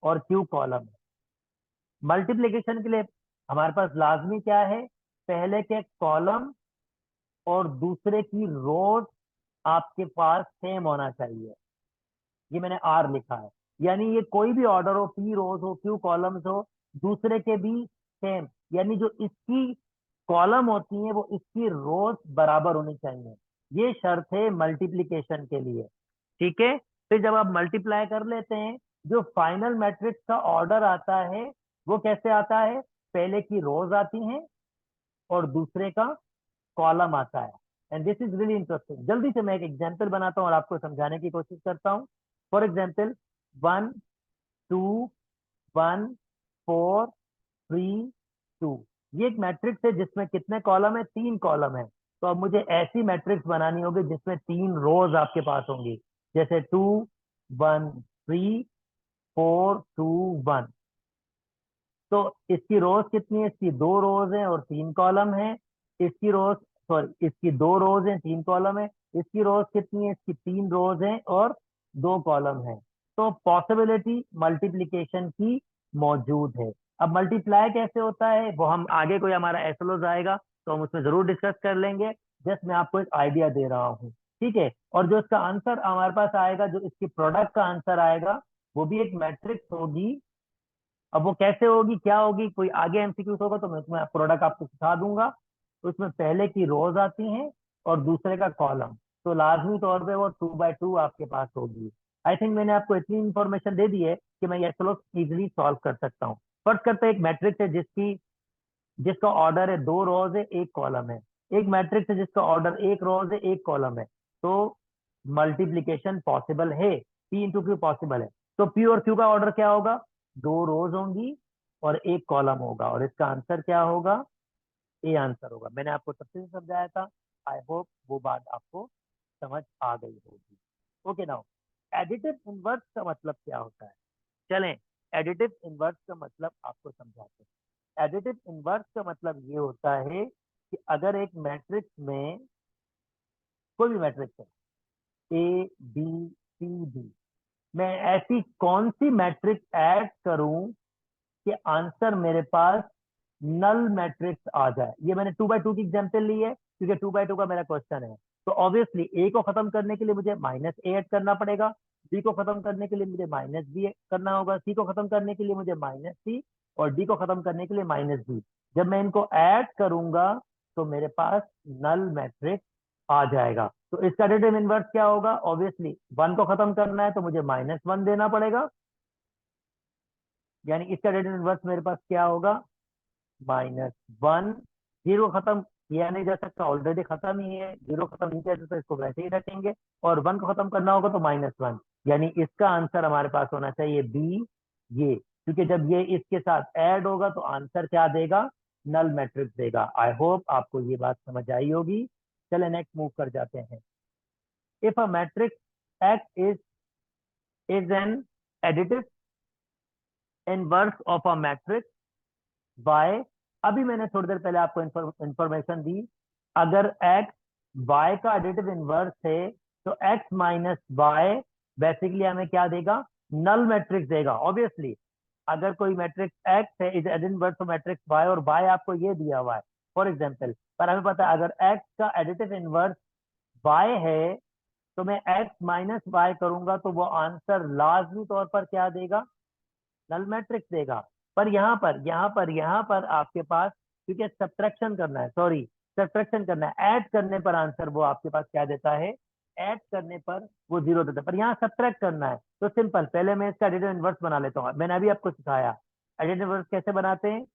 और Q कॉलम है। मल्टीप्लीकेशन के लिए हमारे पास लाजमी क्या है, पहले के कॉलम और दूसरे की रोज आपके पास सेम होना चाहिए। ये मैंने आर लिखा है, यानी ये कोई भी ऑर्डर हो, P रोज हो, Q कॉलम्स हो, दूसरे के भी सेम, यानी जो इसकी कॉलम होती है वो इसकी रोज बराबर होनी चाहिए। ये शर्त है मल्टीप्लीकेशन के लिए। ठीक है, फिर जब आप मल्टीप्लाई कर लेते हैं, जो फाइनल मैट्रिक्स का ऑर्डर आता है वो कैसे आता है, पहले की रोज आती हैं और दूसरे का कॉलम आता है। And this is really interesting. जल्दी से मैं एक एग्जाम्पल बनाता हूँ और आपको समझाने की कोशिश करता हूँ। फॉर एग्जाम्पल 1 2 1 4 3 2, ये एक मैट्रिक्स है जिसमें कितने कॉलम है, 3 कॉलम है। तो अब मुझे ऐसी मैट्रिक्स बनानी होगी जिसमें 3 रोज आपके पास होंगी, जैसे 2 1 3 4 2 1। तो इसकी रोज कितनी है, इसकी 2 रोज हैं और 3 कॉलम है। इसकी रोज, सॉरी, इसकी 2 रोज हैं, 3 कॉलम है। इसकी रोज कितनी है, इसकी 3 रोज हैं और 2 कॉलम है। तो पॉसिबिलिटी मल्टीप्लीकेशन की मौजूद है। अब मल्टीप्लाई कैसे होता है वो हम आगे, कोई हमारा एसएलओ आएगा तो हम उसमें जरूर डिस्कस कर लेंगे। जस्ट मैं आपको एक आइडिया दे रहा हूँ, ठीक है। और जो इसका आंसर हमारे पास आएगा, जो इसकी प्रोडक्ट का आंसर आएगा, वो भी एक मैट्रिक्स होगी। अब वो कैसे होगी, क्या होगी, कोई आगे एमसीक्यूज होगा तो मैं उसमें प्रोडक्ट आपको सिखा दूंगा। तो उसमें पहले की रोज आती हैं और दूसरे का कॉलम, तो लाजमी तौर पे वो 2 बाई 2 आपके पास होगी। आई थिंक मैंने आपको इतनी इंफॉर्मेशन दे दी है कि मैं ये चलो इजिली सॉल्व कर सकता हूँ। फर्स्ट करते हैं, एक मैट्रिक्स है जिसका ऑर्डर है 2 रोज है 1 कॉलम है। एक मैट्रिक्स है जिसका ऑर्डर 1 रोज है 1 कॉलम है। तो मल्टीप्लीकेशन पॉसिबल है, पी इंटू क्यू पॉसिबल है। तो पी और क्यू का ऑर्डर क्या होगा? 2 रोज होंगी और 1 कॉलम होगा, और इसका आंसर क्या होगा? ए आंसर होगा। मैंने आपको सबसे समझाया था। आई होप वो बात आपको समझ आ गई होगी। ओके नाउ, एडिटिव इनवर्स का मतलब क्या होता है? चलें, एडिटिव इनवर्स का मतलब आपको समझाते हैं। एडिटिव इनवर्स का मतलब ये होता है कि अगर एक मैट्रिक्स में, कोई भी मैट्रिक्स है ए बी सी डी, मैं ऐसी कौन सी मैट्रिक्स ऐड करूं कि आंसर मेरे पास नल मैट्रिक्स आ जाए। ये मैंने 2x2 की एग्जांपल ली है क्योंकि 2x2 का मेरा क्वेश्चन है। तो ऑब्वियसली ए को खत्म करने के लिए मुझे माइनस ए ऐड करना पड़ेगा, बी को खत्म करने के लिए मुझे माइनस बी करना होगा, सी को खत्म करने के लिए मुझे माइनस सी, और डी को खत्म करने के लिए माइनस डी। जब मैं इनको ऐड करूंगा तो मेरे पास नल मैट्रिक्स आ जाएगा। तो इसका एडिटिव इनवर्स क्या होगा? ऑब्वियसली 1 को खत्म करना है तो मुझे -1 देना पड़ेगा, यानी इसका एडिटिव इनवर्स मेरे पास क्या होगा? -1। जीरो खत्म किया नहीं जा सकता, ऑलरेडी खत्म ही है, जीरो खत्म नहीं किया जाता, इसको वैसे ही रखेंगे। और 1 को खत्म करना होगा तो -1, यानी इसका आंसर हमारे पास होना चाहिए बी, ये, क्योंकि जब ये इसके साथ ऐड होगा तो आंसर क्या देगा? नल मैट्रिक्स देगा। आई होप आपको ये बात समझ आई होगी। चले नेक्स्ट मूव कर जाते हैं। If a matrix X is an additive inverse of a matrix Y. अभी मैंने थोड़ी देर पहले आपको इंफॉर्मेशन दी, अगर x y का एडिटिव इनवर्स है तो x माइनस वाई बेसिकली हमें क्या देगा? नल मैट्रिक्स देगा। ऑब्वियसली अगर कोई मैट्रिक्स x है is additive inverse of matrix y, और y आपको ये दिया हुआ है फॉर एग्जांपल, पर हमें पता है अगर x का एडिटिव इनवर्स y है तो मैं x माइनस वाई करूंगा तो वो आंसर लाजमी तौर पर क्या देगा? नल मैट्रिक्स देगा। पर यहाँ पर आपके पास, क्योंकि सब्ट्रैक्शन करना है, सॉरी सब्ट्रैक्शन करना है, ऐड करने पर आंसर वो आपके पास क्या देता है? ऐड करने पर वो 0 देता है। पर यहाँ सब्ट्रैक्ट करना है तो सिंपल, पहले मैं इसका एडिटिव इनवर्स बना लेता हूँ। मैंने अभी आपको सिखाया एडिटिव इनवर्स कैसे बनाते हैं।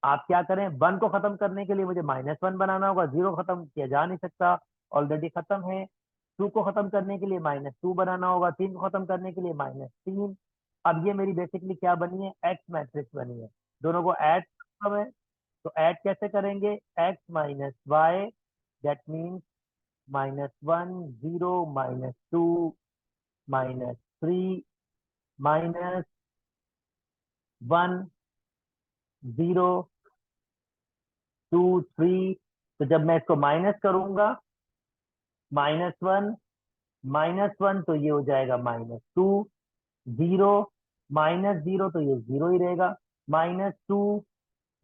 आप क्या करें, 1 को खत्म करने के लिए मुझे -1 बनाना होगा, 0 खत्म किया जा नहीं सकता, ऑलरेडी खत्म है। 2 को खत्म करने के लिए -2 बनाना होगा, 3 को खत्म करने के लिए -3। अब ये मेरी बेसिकली क्या बनी है? एक्स मैट्रिक्स बनी है। दोनों को ऐड करना है, तो ऐड कैसे करेंगे? X minus Y, that means -1 0 -2 -3 -1 0 2 3। तो जब मैं इसको माइनस करूंगा, -1 तो ये हो जाएगा -2, 0 -0 तो ये 0 ही रहेगा, -2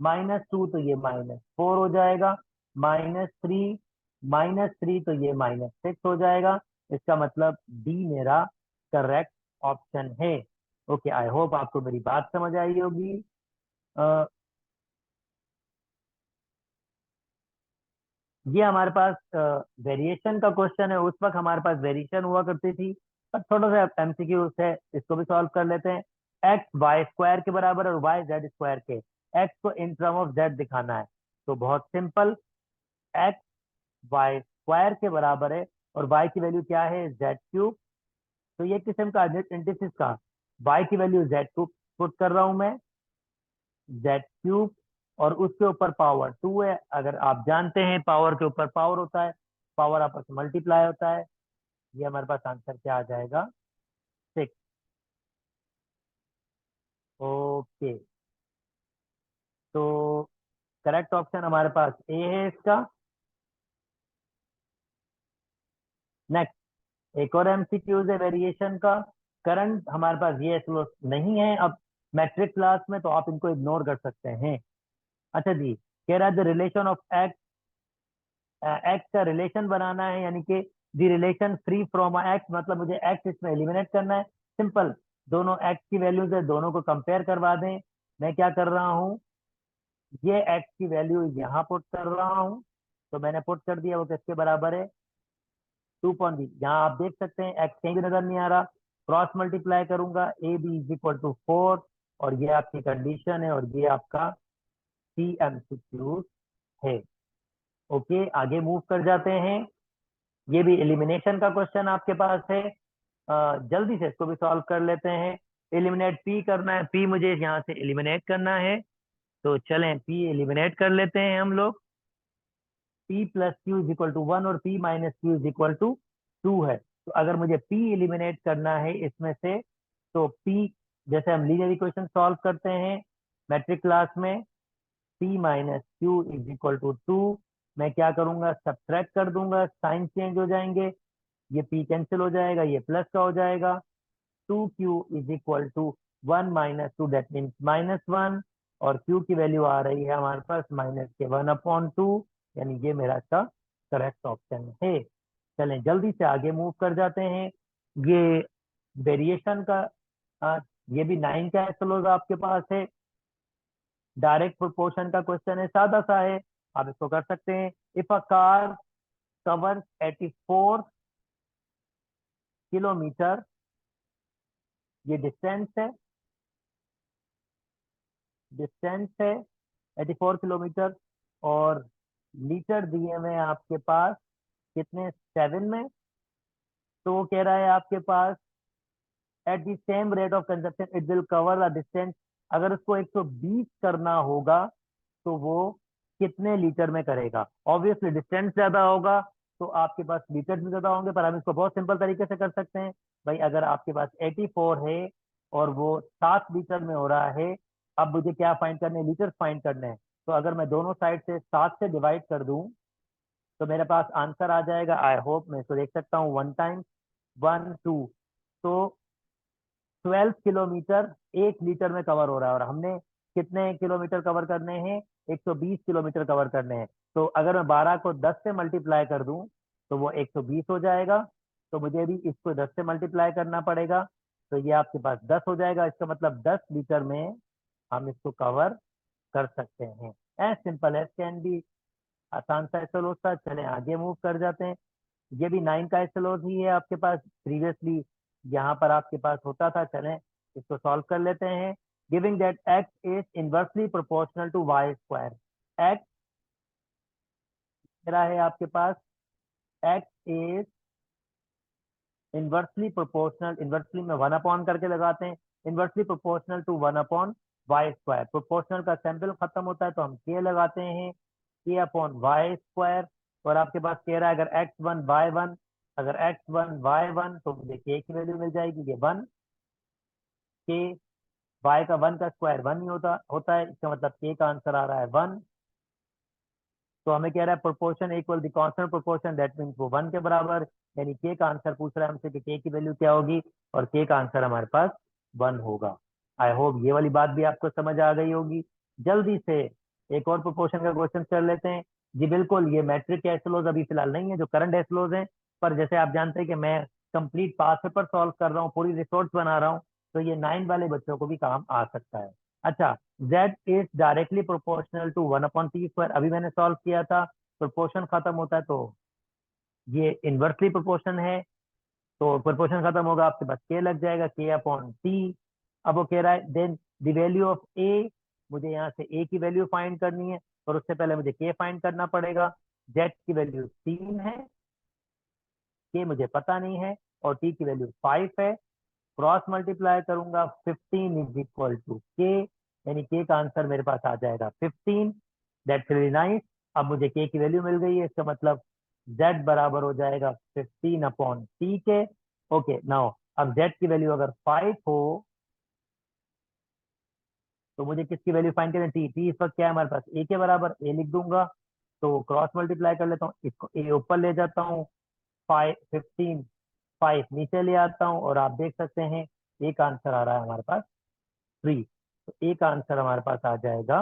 -2 तो ये -4 हो जाएगा, -3 -3 तो ये -6 हो जाएगा। इसका मतलब डी मेरा करेक्ट ऑप्शन है। ओके, आई होप आपको मेरी बात समझ आई होगी। ये हमारे पास वेरिएशन का क्वेश्चन है। उस वक्त हमारे पास वेरिएशन हुआ करती थी, पर थोड़ा सा एमसीक्यू है, इसको भी सॉल्व कर लेते हैं। एक्स वाई स्क्वायर के बराबर और वाई जेड स्क्वायर के, एक्स को इन टर्म ऑफ जेड दिखाना है। तो बहुत सिंपल, एक्स वाई स्क्वायर के बराबर है और वाई की वैल्यू क्या है? Z cube. तो ये किस्म का एंटीसिस का, वाई की वैल्यू जेड क्यूब पुट कर रहा हूं मैं, जेड क्यूब, और उसके ऊपर पावर 2 है। अगर आप जानते हैं पावर के ऊपर पावर होता है, पावर आपस में मल्टीप्लाई होता है। ये हमारे पास आंसर क्या आ जाएगा? 6। ओके, तो करेक्ट ऑप्शन हमारे पास ए है इसका। नेक्स्ट एक और एमसीक्यूज है वेरिएशन का। करंट हमारे पास ये नहीं है अब मैट्रिक क्लास में, तो आप इनको इग्नोर कर सकते हैं। अच्छा जी, कह रहा है the relation of x, x का रिलेशन बनाना है, यानी कि the relation free from x, मतलब मुझे एक्स इसमें एलिमिनेट करना है। सिंपल, दोनों एक्स की वैल्यूज है, दोनों को कंपेयर करवा दें। मैं क्या कर रहा हूँ, ये एक्स की वैल्यू यहाँ पुट कर रहा हूँ, तो मैंने पुट कर दिया, वो किसके बराबर है? 2.0। यहाँ आप देख सकते हैं एक्स कहीं भी नजर नहीं आ रहा, क्रॉस मल्टीप्लाई करूंगा, A B is equal to 4, और ये आपकी कंडीशन है और ये आपका सी एमसीक्यू है। ओके, आगे मूव कर जाते हैं। ये भी एलिमिनेशन का क्वेश्चन आपके पास है। जल्दी से इसको भी सॉल्व कर लेते हैं। एलिमिनेट पी करना है, पी मुझे यहाँ से एलिमिनेट करना है, तो चलें पी एलिमिनेट कर लेते हैं हम लोग। P plus Q is equal to 1 और P minus Q is equal to 2 है। तो अगर मुझे पी एलिमिनेट करना है इसमें से, तो पी, जैसे हम लीनियर इक्वेशन सॉल्व करते हैं मैट्रिक क्लास में, P minus Q is equal to 2, मैं क्या करूंगा, सब्ट्रैक्ट कर दूंगा, साइन चेंज हो जाएंगे, ये पी कैंसिल हो जाएगा, ये प्लस का हो जाएगा। 2q is equal to 1 - 2, that means -1, और q की वैल्यू आ रही है हमारे पास -1/2, यानी ये मेरा इसका करेक्ट ऑप्शन है। चलें जल्दी से आगे मूव कर जाते हैं। ये वेरिएशन का, ये भी 9 का एसएलओज आपके पास है। डायरेक्ट प्रोपोर्शन का क्वेश्चन है, सादा सा है, आप इसको कर सकते हैं। If a car covers 84 kilometre, ये डिस्टेंस है 84 किलोमीटर, और लीटर दिए हुए हैं आपके पास कितने, 7 में। तो वो कह रहा है आपके पास at the same rate of consumption it will cover the distance. अगर उसको 120 करना होगा तो वो कितने लीटर में करेगा। ऑब्वियसली डिस्टेंस ज्यादा होगा तो आपके पास लीटर भी ज्यादा होंगे, पर हम इसको बहुत सिंपल तरीके से कर सकते हैं। भाई अगर आपके पास 84 है और वो 7 लीटर में हो रहा है, अब मुझे क्या फाइंड करने, लीटर फाइंड करने हैं। तो अगर मैं दोनों साइड से 7 से डिवाइड कर दूं तो मेरे पास आंसर आ जाएगा। आई होप मैं इसको देख सकता हूँ, 1 टाइम 1 2, तो 12 किलोमीटर 1 लीटर में कवर हो रहा है, और हमने कितने किलोमीटर कवर करने हैं, 120 किलोमीटर कवर करने हैं। तो अगर मैं 12 को 10 से मल्टीप्लाई कर दूं तो वो 120 हो जाएगा। तो मुझे भी इसको 10 से मल्टीप्लाई करना पड़ेगा, तो ये आपके पास 10 हो जाएगा। इसका मतलब 10 लीटर में हम इसको कवर कर सकते हैं। As simple as can be, आसान सा एसएलओ था। चले आगे मूव कर जाते हैं। ये भी 9 का एसएलओ ही है आपके पास, प्रीवियसली यहाँ पर आपके पास होता था। चलें इसको सॉल्व कर लेते हैं। Giving that X is inversely proportional to Y square, X मेरा है आपके पास, X is inversely proportional, inversely में 1 अपॉन करके लगाते हैं, इनवर्सली प्रोपोर्शनल टू 1/वाई स्क्वायर। प्रोपोर्शनल का सैंपल खत्म होता है तो हम के लगाते हैं, k/वाई स्क्वायर। और आपके पास कह रहा है अगर x1 y1, अगर x1 y1 तो मुझे k की वैल्यू मिल जाएगी, ये 1, k, y का 1 का स्क्वायर 1 ही होता होता है, इसका मतलब k का आंसर आ रहा है 1। तो हमें कह रहा है proportion equal the constant proportion, that means वो 1 के बराबर, यानी के का आंसर पूछ रहा है हमसे कि के की वैल्यू क्या होगी, और के का आंसर हमारे पास 1 होगा। आई होप ये वाली बात भी आपको समझ आ गई होगी। जल्दी से एक और प्रोपोर्शन का क्वेश्चन कर लेते हैं। जी बिल्कुल, ये मैट्रिक के एसएलओज अभी फिलहाल नहीं है जो करंट एसएलओज हैं, पर जैसे आप जानते हैं कि मैं कंप्लीट पास पेपर सॉल्व कर रहा हूँ, पूरी रिसोर्स बना रहा हूँ, तो ये 9 वाले बच्चों को भी काम आ सकता है। अच्छा, z इज डायरेक्टली प्रोपोर्शनल टू 1/t², अभी मैंने सॉल्व किया था। प्रोपोर्शन खत्म होता है तो ये इनवर्सली प्रोपोर्शन है, तो प्रोपोर्शन खत्म होगा आपके पास k लग जाएगा, k/t। अब वो कह रहा है then the value of a, मुझे यहाँ से a की वैल्यू फाइंड करनी है, और उससे पहले मुझे k फाइंड करना पड़ेगा। z की वैल्यू 3 है, k मुझे पता नहीं है, और t की वैल्यू 5 है। क्रॉस मल्टीप्लाई करूंगा, 15 इज इक्वल टू के, यानी के का आंसर मेरे पास आ जाएगा 15। That's really nice. अब मुझे के की वैल्यू मिल गई है, इसका मतलब z बराबर हो जाएगा 15/t के। ओके नाउ, अब z की वैल्यू अगर 5 हो तो मुझे किसकी वैल्यू फाइंड करनी, t इस वक्त क्या है हमारे पास, a के बराबर, a लिख दूंगा। तो क्रॉस मल्टीप्लाई कर लेता हूँ, इसको a ऊपर ले जाता हूँ, 15, 5 नीचे ले आता हूँ, और आप देख सकते हैं एक आंसर आ रहा है हमारे पास 3। तो एक आंसर हमारे पास आ जाएगा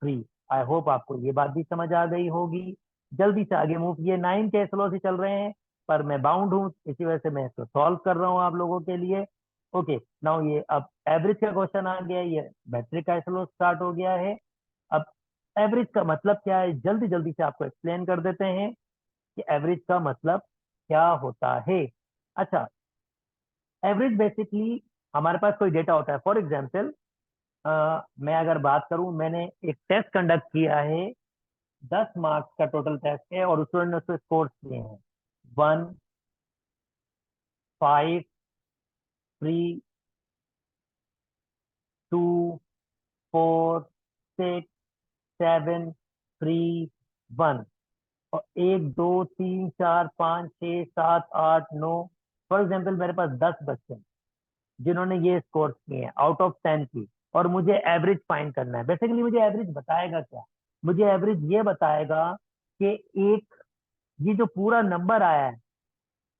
3। आई होप आपको ये बात भी समझ आ गई होगी। जल्दी से आगे मूव, ये 9 के स्लो से चल रहे हैं, पर मैं बाउंड हूँ, इसी वजह से मैं इसको सॉल्व कर रहा हूँ आप लोगों के लिए। ओके नाउ, ये अब एवरेज का क्वेश्चन आ गया है, ये मैट्रिक का स्लो स्टार्ट हो गया है। अब एवरेज का मतलब क्या है, जल्दी जल्दी से आपको एक्सप्लेन कर देते हैं कि एवरेज का मतलब क्या होता है। अच्छा, एवरेज बेसिकली हमारे पास कोई डेटा होता है। फॉर एग्जाम्पल मैं अगर बात करूं, मैंने एक टेस्ट कंडक्ट किया है, 10 मार्क्स का टोटल टेस्ट है और स्टूडेंट ने उसके स्कोर किए हैं 1, 5, 3, 2, 4, 6, 7, 3, 1। और 1, 2, 3, 4, 5, 6, 7, 8, 9, फॉर एग्जाम्पल मेरे पास 10 बच्चे हैं जिन्होंने ये स्कोर किए हैं आउट ऑफ 10 की, और मुझे एवरेज फाइंड करना है। बेसिकली मुझे एवरेज बताएगा क्या? मुझे एवरेज ये बताएगा कि एक ये जो पूरा नंबर आया है,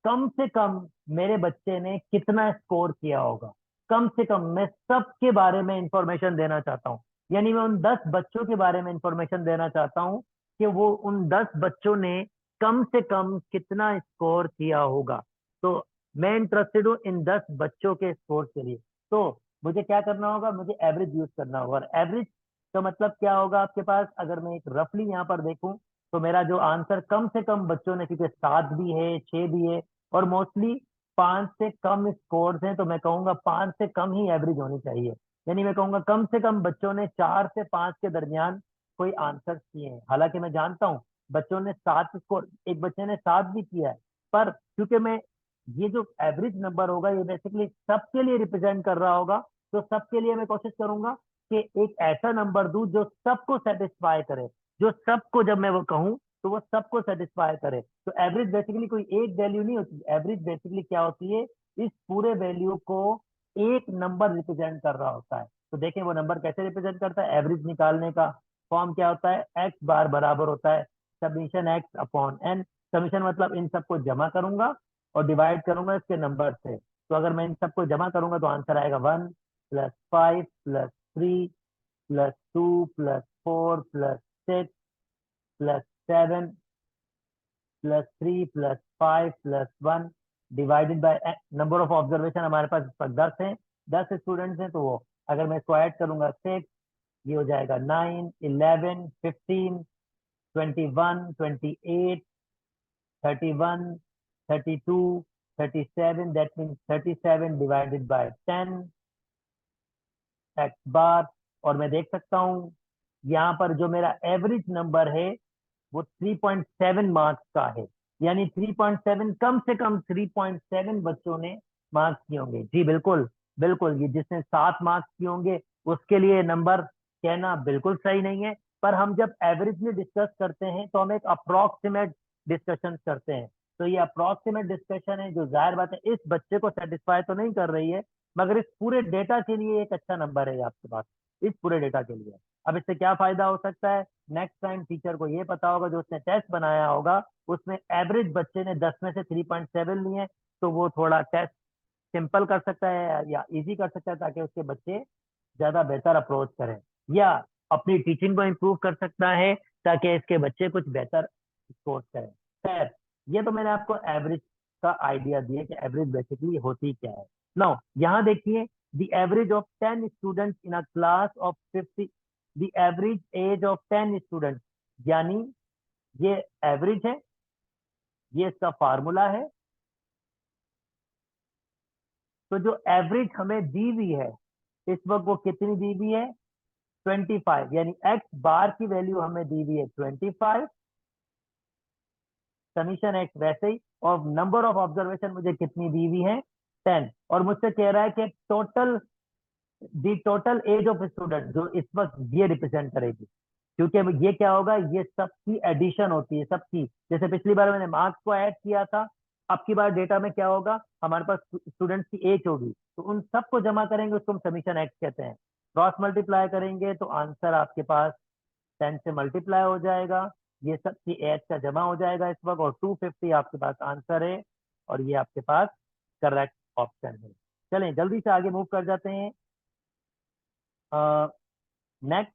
कम से कम मेरे बच्चे ने कितना स्कोर किया होगा। कम से कम मैं सबके बारे में इंफॉर्मेशन देना चाहता हूँ, यानी मैं उन 10 बच्चों के बारे में इंफॉर्मेशन देना चाहता हूँ कि वो उन 10 बच्चों ने कम से कम कितना स्कोर किया होगा। तो मैं इंटरेस्टेड हूँ इन 10 बच्चों के स्कोर के लिए। तो मुझे क्या करना होगा? मुझे एवरेज यूज करना होगा। और एवरेज का मतलब क्या होगा आपके पास? अगर मैं एक रफली यहाँ पर देखूं, तो मेरा जो आंसर कम से कम बच्चों ने, क्योंकि 7 भी है, 6 भी है, और मोस्टली 5 से कम स्कोर्स हैं, तो मैं कहूंगा 5 से कम ही एवरेज होनी चाहिए। यानी मैं कहूंगा कम से कम बच्चों ने 4 से 5 के दरमियान कोई आंसर किए हैं। हालांकि मैं जानता हूँ बच्चों ने 7 स्कोर, एक बच्चे ने 7 भी किया है, पर क्योंकि मैं ये जो एवरेज नंबर होगा ये बेसिकली सबके लिए रिप्रेजेंट कर रहा होगा, तो सबके लिए मैं कोशिश करूंगा कि एक ऐसा नंबर दूं जो सबको सेटिस्फाई करे, जो सबको जब मैं वो कहूं तो वो सबको सेटिस्फाई करे। तो एवरेज बेसिकली कोई एक वैल्यू नहीं होती। एवरेज बेसिकली क्या होती है? इस पूरे वैल्यू को एक नंबर रिप्रेजेंट कर रहा होता है। तो देखें वो नंबर कैसे रिप्रेजेंट करता है। एवरेज निकालने का फॉर्म क्या होता है? एक्स बार बराबर होता है summation X upon N. Summation मतलब इन सबको जमा करूंगा और डिवाइड करूंगा इसके नंबर से। तो अगर मैं इन सबको जमा करूंगा तो आंसर आएगा 1 + 5 + 3 + 4 + 6 + 7 +3 + 5 + 1 divided by number of observation. हमारे पास इस पर 10 है, 10 स्टूडेंट्स हैं, तो वो अगर मैं इसको ऐड करूंगा 6, ये हो जाएगा 9, 11, 15, 21, 28, 31, 32, 37, that means 37 divided by 10 X bar. और मैं देख सकता हूँ यहाँ पर जो मेरा एवरेज नंबर है वो 3.7 मार्क्स का है। यानी 3.7, कम से कम 3.7 बच्चों ने मार्क्स किए होंगे। जी बिल्कुल, बिल्कुल, ये जिसने 7 मार्क्स किए होंगे उसके लिए नंबर कहना बिल्कुल सही नहीं है। पर हम जब एवरेजली डिस्कस करते हैं तो हम एक अप्रोक्सीमेट डिस्कशन करते हैं। तो ये अप्रोक्सीमेट डिस्कशन है जो जाहिर बात है इस बच्चे को सेटिस्फाई तो नहीं कर रही है, मगर इस पूरे डेटा के लिए एक अच्छा नंबर है आपके पास, इस पूरे डेटा के लिए। अब इससे क्या फायदा हो सकता है? नेक्स्ट टाइम टीचर को ये पता होगा, जो उसने टेस्ट बनाया होगा उसमें एवरेज बच्चे ने 10 में से 3.7 लिए, तो वो थोड़ा टेस्ट सिंपल कर सकता है या इजी कर सकता है, ताकि उसके बच्चे ज्यादा बेहतर अप्रोच करें, या अपनी टीचिंग को इम्प्रूव कर सकता है ताकि इसके बच्चे कुछ बेहतर स्कोर करें। खैर, ये तो मैंने आपको एवरेज का आइडिया दिया कि एवरेज बेसिकली होती क्या है। नाउ यहाँ देखिए, the average of 10 students in a class of 50, the average age of 10 students, यानी ये एवरेज है, ये इसका फार्मूला है। तो जो एवरेज हमें दी हुई है इस वक्त वो कितनी दी हुई है? 25, यानी एक्स बार की वैल्यू हमें दी हुई है 25, समीशन एक्स वैसे ही, और नंबर ऑफ ऑब्जर्वेशन मुझे कितनी दी हुई है? 10। और मुझसे कह रहा है कि total, the total age of student, जो इस वक्त ये रिप्रेजेंट करेगी। क्योंकि अब ये क्या होगा? ये सबकी एडिशन होती है, सबकी। जैसे पिछली बार मैंने मार्क्स को ऐड किया था, अब की बार डेटा में क्या होगा? हमारे पास स्टूडेंट्स की एज होगी, तो उन सबको जमा करेंगे, उसको हम समीशन एक्स कहते हैं। क्रॉस मल्टीप्लाई करेंगे तो आंसर आपके पास 10 से मल्टीप्लाई हो जाएगा, ये सबकी एज का जमा हो जाएगा इस वक्त, और 250 आपके पास आंसर है, और ये आपके पास करेक्ट ऑप्शन है। चलें जल्दी से आगे मूव कर जाते हैं। नेक्स्ट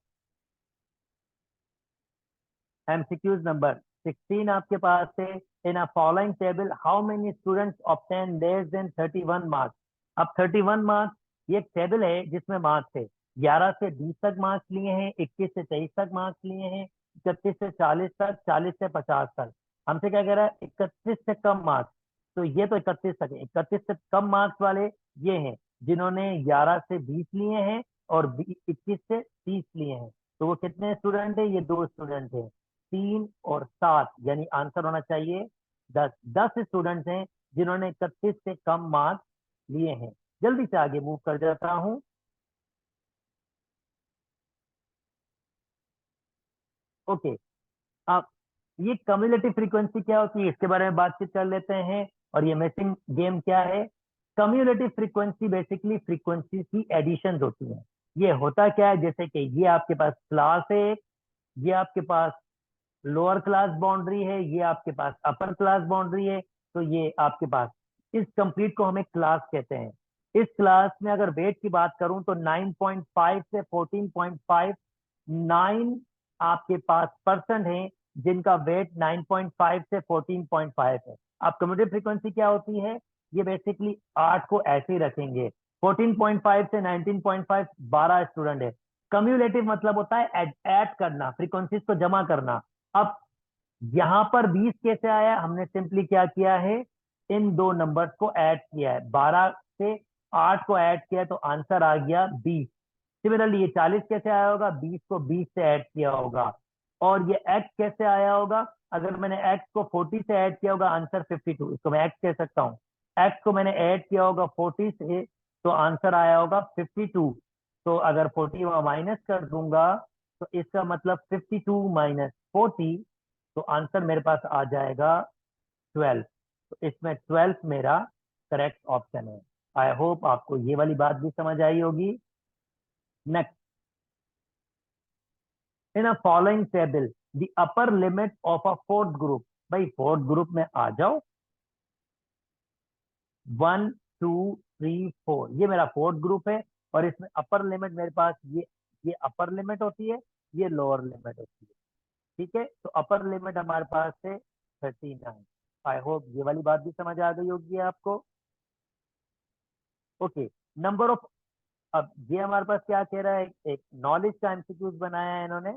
एमसीक्यूज नंबर 16 आपके पास है। In a following table how many students obtain less than 31 marks. अब 31 मार्क्स, ये एक टेबल है जिसमें मार्क्स है। 11 से 20 तक मार्क्स लिए हैं, 21 से 23 तक मार्क्स लिए हैं, 31 से 40 तक, 40 से 50 तक। हमसे क्या कह रहा है? 31 से कम मार्क्स। तो ये तो 31 तक है। 31 से कम मार्क्स वाले ये हैं जिन्होंने 11 से 20 लिए हैं और 21 से 30 लिए हैं। तो वो कितने स्टूडेंट है? ये दो स्टूडेंट हैं, 3 और 7, यानी आंसर होना चाहिए 10। 10 स्टूडेंट्स हैं जिन्होंने 31 से कम मार्क्स लिए हैं। जल्दी से आगे मूव कर जाता हूं। ओके, अब ये कम्युलेटिव फ्रीक्वेंसी क्या होती है इसके बारे में बातचीत कर लेते हैं। और ये मिसिंग गेम क्या है? कम्युलेटिव फ्रीक्वेंसी बेसिकली फ्रीक्वेंसी की एडिशन होती है। ये होता क्या है, जैसे कि ये आपके पास क्लास है, ये आपके पास लोअर क्लास बाउंड्री है, ये आपके पास अपर क्लास बाउंड्री है। तो ये आपके पास इस कंप्लीट को हमें क्लास कहते हैं। इस क्लास में अगर वेट की बात करूं तो 9.5 से 14.5, 9 आपके पास परसेंट है जिनका वेट 9.5 से 14.5 है। अब कम्यूटेटिव फ्रीक्वेंसी क्या होती है? ये बेसिकली 8 को ऐसे ही रखेंगे। 14.5 से 19.5 12 स्टूडेंट है। कम्युलेटिव मतलब होता है ऐड करना, फ्रीक्वेंसीज को जमा करना। अब यहां पर 20 कैसे आया? हमने सिंपली क्या किया है, इन दो नंबर्स को ऐड किया है। 12 से 8 को ऐड किया है तो आंसर आ गया 20। सिमिलरली ये 40 कैसे आया होगा? 20 को 20 से ऐड किया होगा। और ये एक्स कैसे आया होगा? अगर मैंने एक्स को 40 से ऐड किया होगा, आंसर 52, इसको मैं एक्स कह सकता हूँ। एक्स को मैंने ऐड किया होगा 40 से, तो आंसर आया होगा 52। तो अगर 40 वहां माइनस कर दूंगा तो इसका मतलब 52 माइनस 40, तो आंसर मेरे पास आ जाएगा 12। तो इसमें 12 मेरा करेक्ट ऑप्शन है। आई होप आपको ये वाली बात भी समझ आई होगी। Next, in a following table the upper limit of a fourth group. भाई फोर्थ ग्रुप में आ जाओ। 1 2 3 4, ये मेरा फोर्थ ग्रुप है। और इसमें अपर लिमिट मेरे पास ये अपर लिमिट होती है, ये लोअर लिमिट होती है। ठीक है, तो अपर लिमिट हमारे पास है 39। आई होप ये वाली बात भी समझ आ गई होगी आपको। ओके, नंबर ऑफ, अब ये हमारे पास क्या कह रहा है, एक नॉलेज का एमसीक्यूज बनाया है इन्होंने।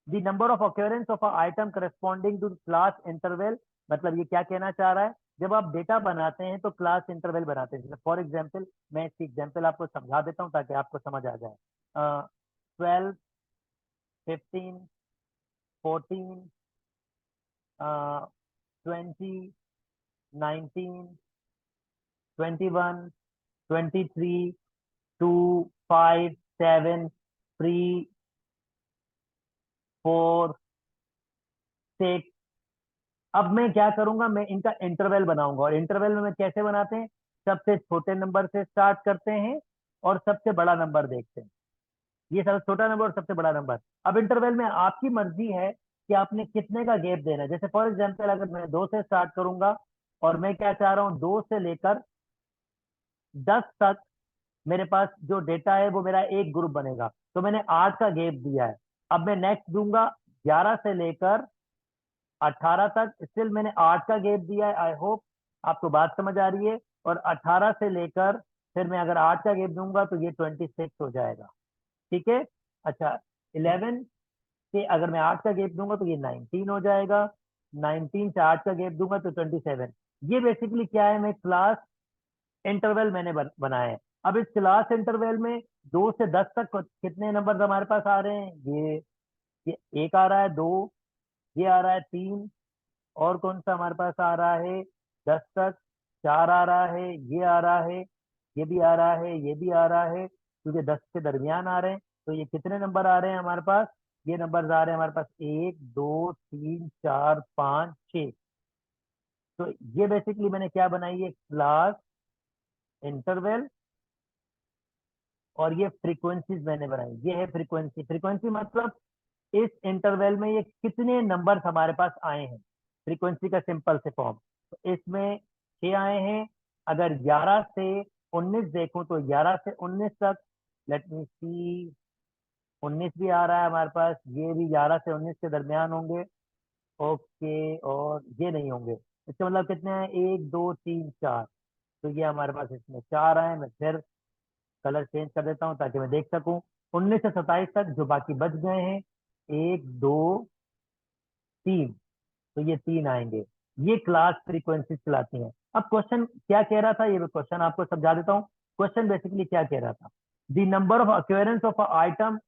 The number of occurrence of a item corresponding to class interval. मतलब ये क्या कहना चाह रहा है, जब आप डेटा बनाते हैं तो क्लास इंटरवल बनाते हैं। फॉर एग्जाम्पल, मैं इसकी एग्जाम्पल आपको समझा देता हूँ ताकि आपको समझ आ जाए। 12, 15, 14, 20, 19, 21, 23, 2, 5, 7, 3, 4, 6। अब मैं क्या करूंगा, मैं इनका इंटरवल बनाऊंगा। और इंटरवल में मैं कैसे बनाते हैं, सबसे छोटे नंबर से स्टार्ट करते हैं और सबसे बड़ा नंबर देखते हैं। ये सबसे छोटा नंबर और सबसे बड़ा नंबर। अब इंटरवल में आपकी मर्जी है कि आपने कितने का गैप देना है। जैसे फॉर एग्जाम्पल, अगर मैं 2 से स्टार्ट करूंगा और मैं क्या चाह रहा हूँ, 2 से लेकर 10 तक मेरे पास जो डेटा है वो मेरा एक ग्रुप बनेगा, तो मैंने 8 का गैप दिया है। अब मैं नेक्स्ट दूंगा 11 से लेकर 18 तक, स्टिल मैंने 8 का गैप दिया है। आई होप आपको बात समझ आ रही है। और 18 से लेकर फिर मैं अगर 8 का गैप दूंगा तो ये 26 हो जाएगा। ठीक है। अच्छा, 11 से अगर मैं 8 का गैप दूंगा तो ये 19 हो जाएगा। 19 से 8 का गैप दूंगा तो 27। ये बेसिकली क्या है, मैं क्लास इंटरवल मैंने बनाया है। अब इस क्लास इंटरवल में 2 से 10 तक कितने नंबर हमारे पास आ रहे हैं? ये एक आ रहा है, 2, ये आ रहा है, 3, और कौन सा हमारे पास आ रहा है 10 तक? 4 आ रहा है, ये आ रहा है, ये भी आ रहा है, ये भी आ रहा है, क्योंकि 10 के दरमियान आ रहे हैं। तो ये कितने नंबर आ रहे हैं हमारे पास? ये नंबर आ रहे हैं हमारे पास 1 2 3 4 5 6। तो ये बेसिकली मैंने क्या बनाई है, क्लास इंटरवल। और ये फ्रीक्वेंसीज मैंने बनाई, ये है फ्रीक्वेंसी। फ्रीक्वेंसी मतलब इस इंटरवल में ये कितने नंबर हमारे पास आए हैं, फ्रीक्वेंसी का सिंपल से फॉर्म। तो इसमें 6 आए हैं। अगर 11 से 19 देखूं तो 11 से 19 तक, लेट मी सी, 19 भी आ रहा है हमारे पास, ये भी 11 से 19 के दरमियान होंगे। ओके, और ये नहीं होंगे। इसका मतलब कितने हैं, 1 2 3 4। तो ये हमारे पास इसमें 4 आए। मैं फिर कलर चेंज कर देता हूँ ताकि मैं देख सकूं। 19 से 27 तक जो बाकी बच गए हैं, 1 2 3, तो ये 3 आएंगे। ये क्लास फ्रीक्वेंसी कहलाती हैं। अब क्वेश्चन क्या कह रहा था, ये क्वेश्चन आपको समझा देता हूँ। क्वेश्चन बेसिकली क्या कह रहा था, the number of occurrence of a item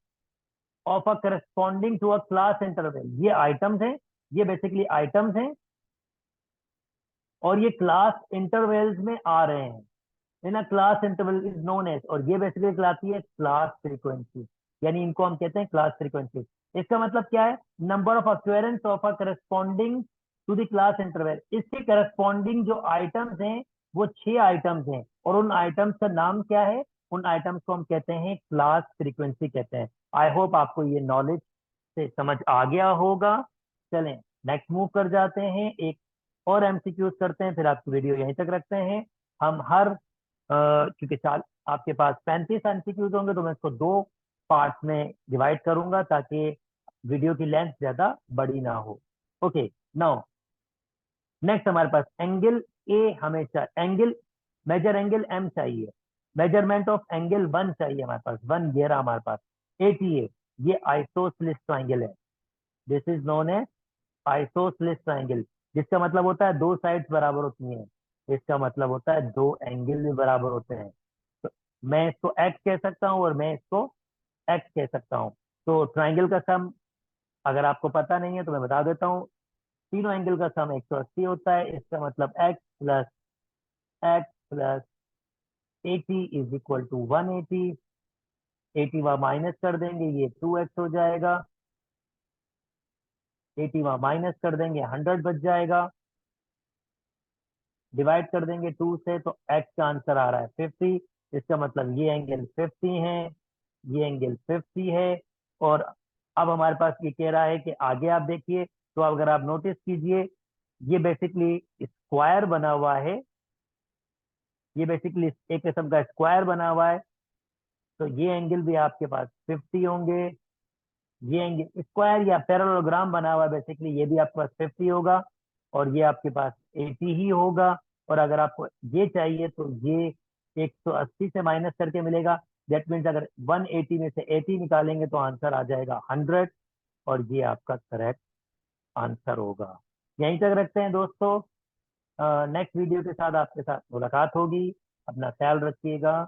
of a corresponding to a class interval. ये आइटम्स हैं, ये बेसिकली आइटम्स हैं और ये क्लास इंटरवल्स में आ रहे हैं। In a class interval is known as, और ये बेसिकली कहलाती है क्लास फ्रीक्वेंसी, यानी इनको हम कहते हैं क्लास फ्रीक्वेंसी। इसका मतलब क्या है, number of occurrence of a corresponding to the class interval, इसके करस्पॉन्डिंग जो आइटम्स हैं वो 6 आइटम्स हैं, और उन आइटम्स का नाम क्या है, उन आइटम्स को हम कहते हैं क्लास फ्रीक्वेंसी कहते हैं। आई होप आपको ये नॉलेज से समझ आ गया होगा। चलें नेक्स्ट मूव कर जाते हैं, एक और एमसीक्यूज करते हैं, फिर आपकी वीडियो यहीं तक रखते हैं। हम हर क्योंकि चार आपके पास 35 एमसीक्यूज होंगे तो मैं इसको 2 पार्ट्स में डिवाइड करूंगा ताकि वीडियो की लेंथ ज्यादा बड़ी ना हो। ओके, नाउ नेक्स्ट हमारे पास एंगल ए, हमेशा एंगल मेजर एंगल एम चाहिए, मेजरमेंट ऑफ एंगल 1 चाहिए हमारे पास, 1 ये रहा हमारे पास 88। ये आइसोसेलेस ट्राइंगल है, this is known as isosceles triangle, जिसका मतलब होता है 2 साइड्स बराबर होती हैं, इसका मतलब होता है 2 एंगल भी बराबर होते हैं। तो मैं इसको एक्स कह सकता हूँ और मैं इसको एक्स कह सकता हूँ। तो ट्राइंगल का सम अगर आपको पता नहीं है तो मैं बता देता हूँ, तीनों एंगल का सम 180 होता है, इसका मतलब X plus 80 is equal to 180। 80 वहां माइनस कर देंगे, ये 2x हो जाएगा, 80 वहां माइनस कर देंगे, 100 बच जाएगा, डिवाइड कर देंगे 2 से, तो x का आंसर आ रहा है 50। इसका मतलब ये एंगल 50 है, ये एंगल 50 है। और अब हमारे पास ये कह रहा है कि आगे आप देखिए, तो अगर आप नोटिस कीजिए, ये बेसिकली स्क्वायर बना हुआ है, ये बेसिकली एक किस्म का स्क्वायर बना हुआ है, तो ये एंगल भी आपके पास 50 होंगे। ये एंगल स्क्वायर या पैरेललोग्राम बना हुआ है, बेसिकली ये भी आपके पास 50 होगा, और ये आपके पास 80 ही होगा। और अगर आपको ये चाहिए तो ये 180 से माइनस करके मिलेगा, दैट मीन्स अगर 180 में से 80 निकालेंगे तो आंसर आ जाएगा 100, और ये आपका करेक्ट आंसर होगा। यहीं तक रखते हैं दोस्तों, नेक्स्ट वीडियो के साथ आपके साथ मुलाकात होगी। अपना ख्याल रखिएगा।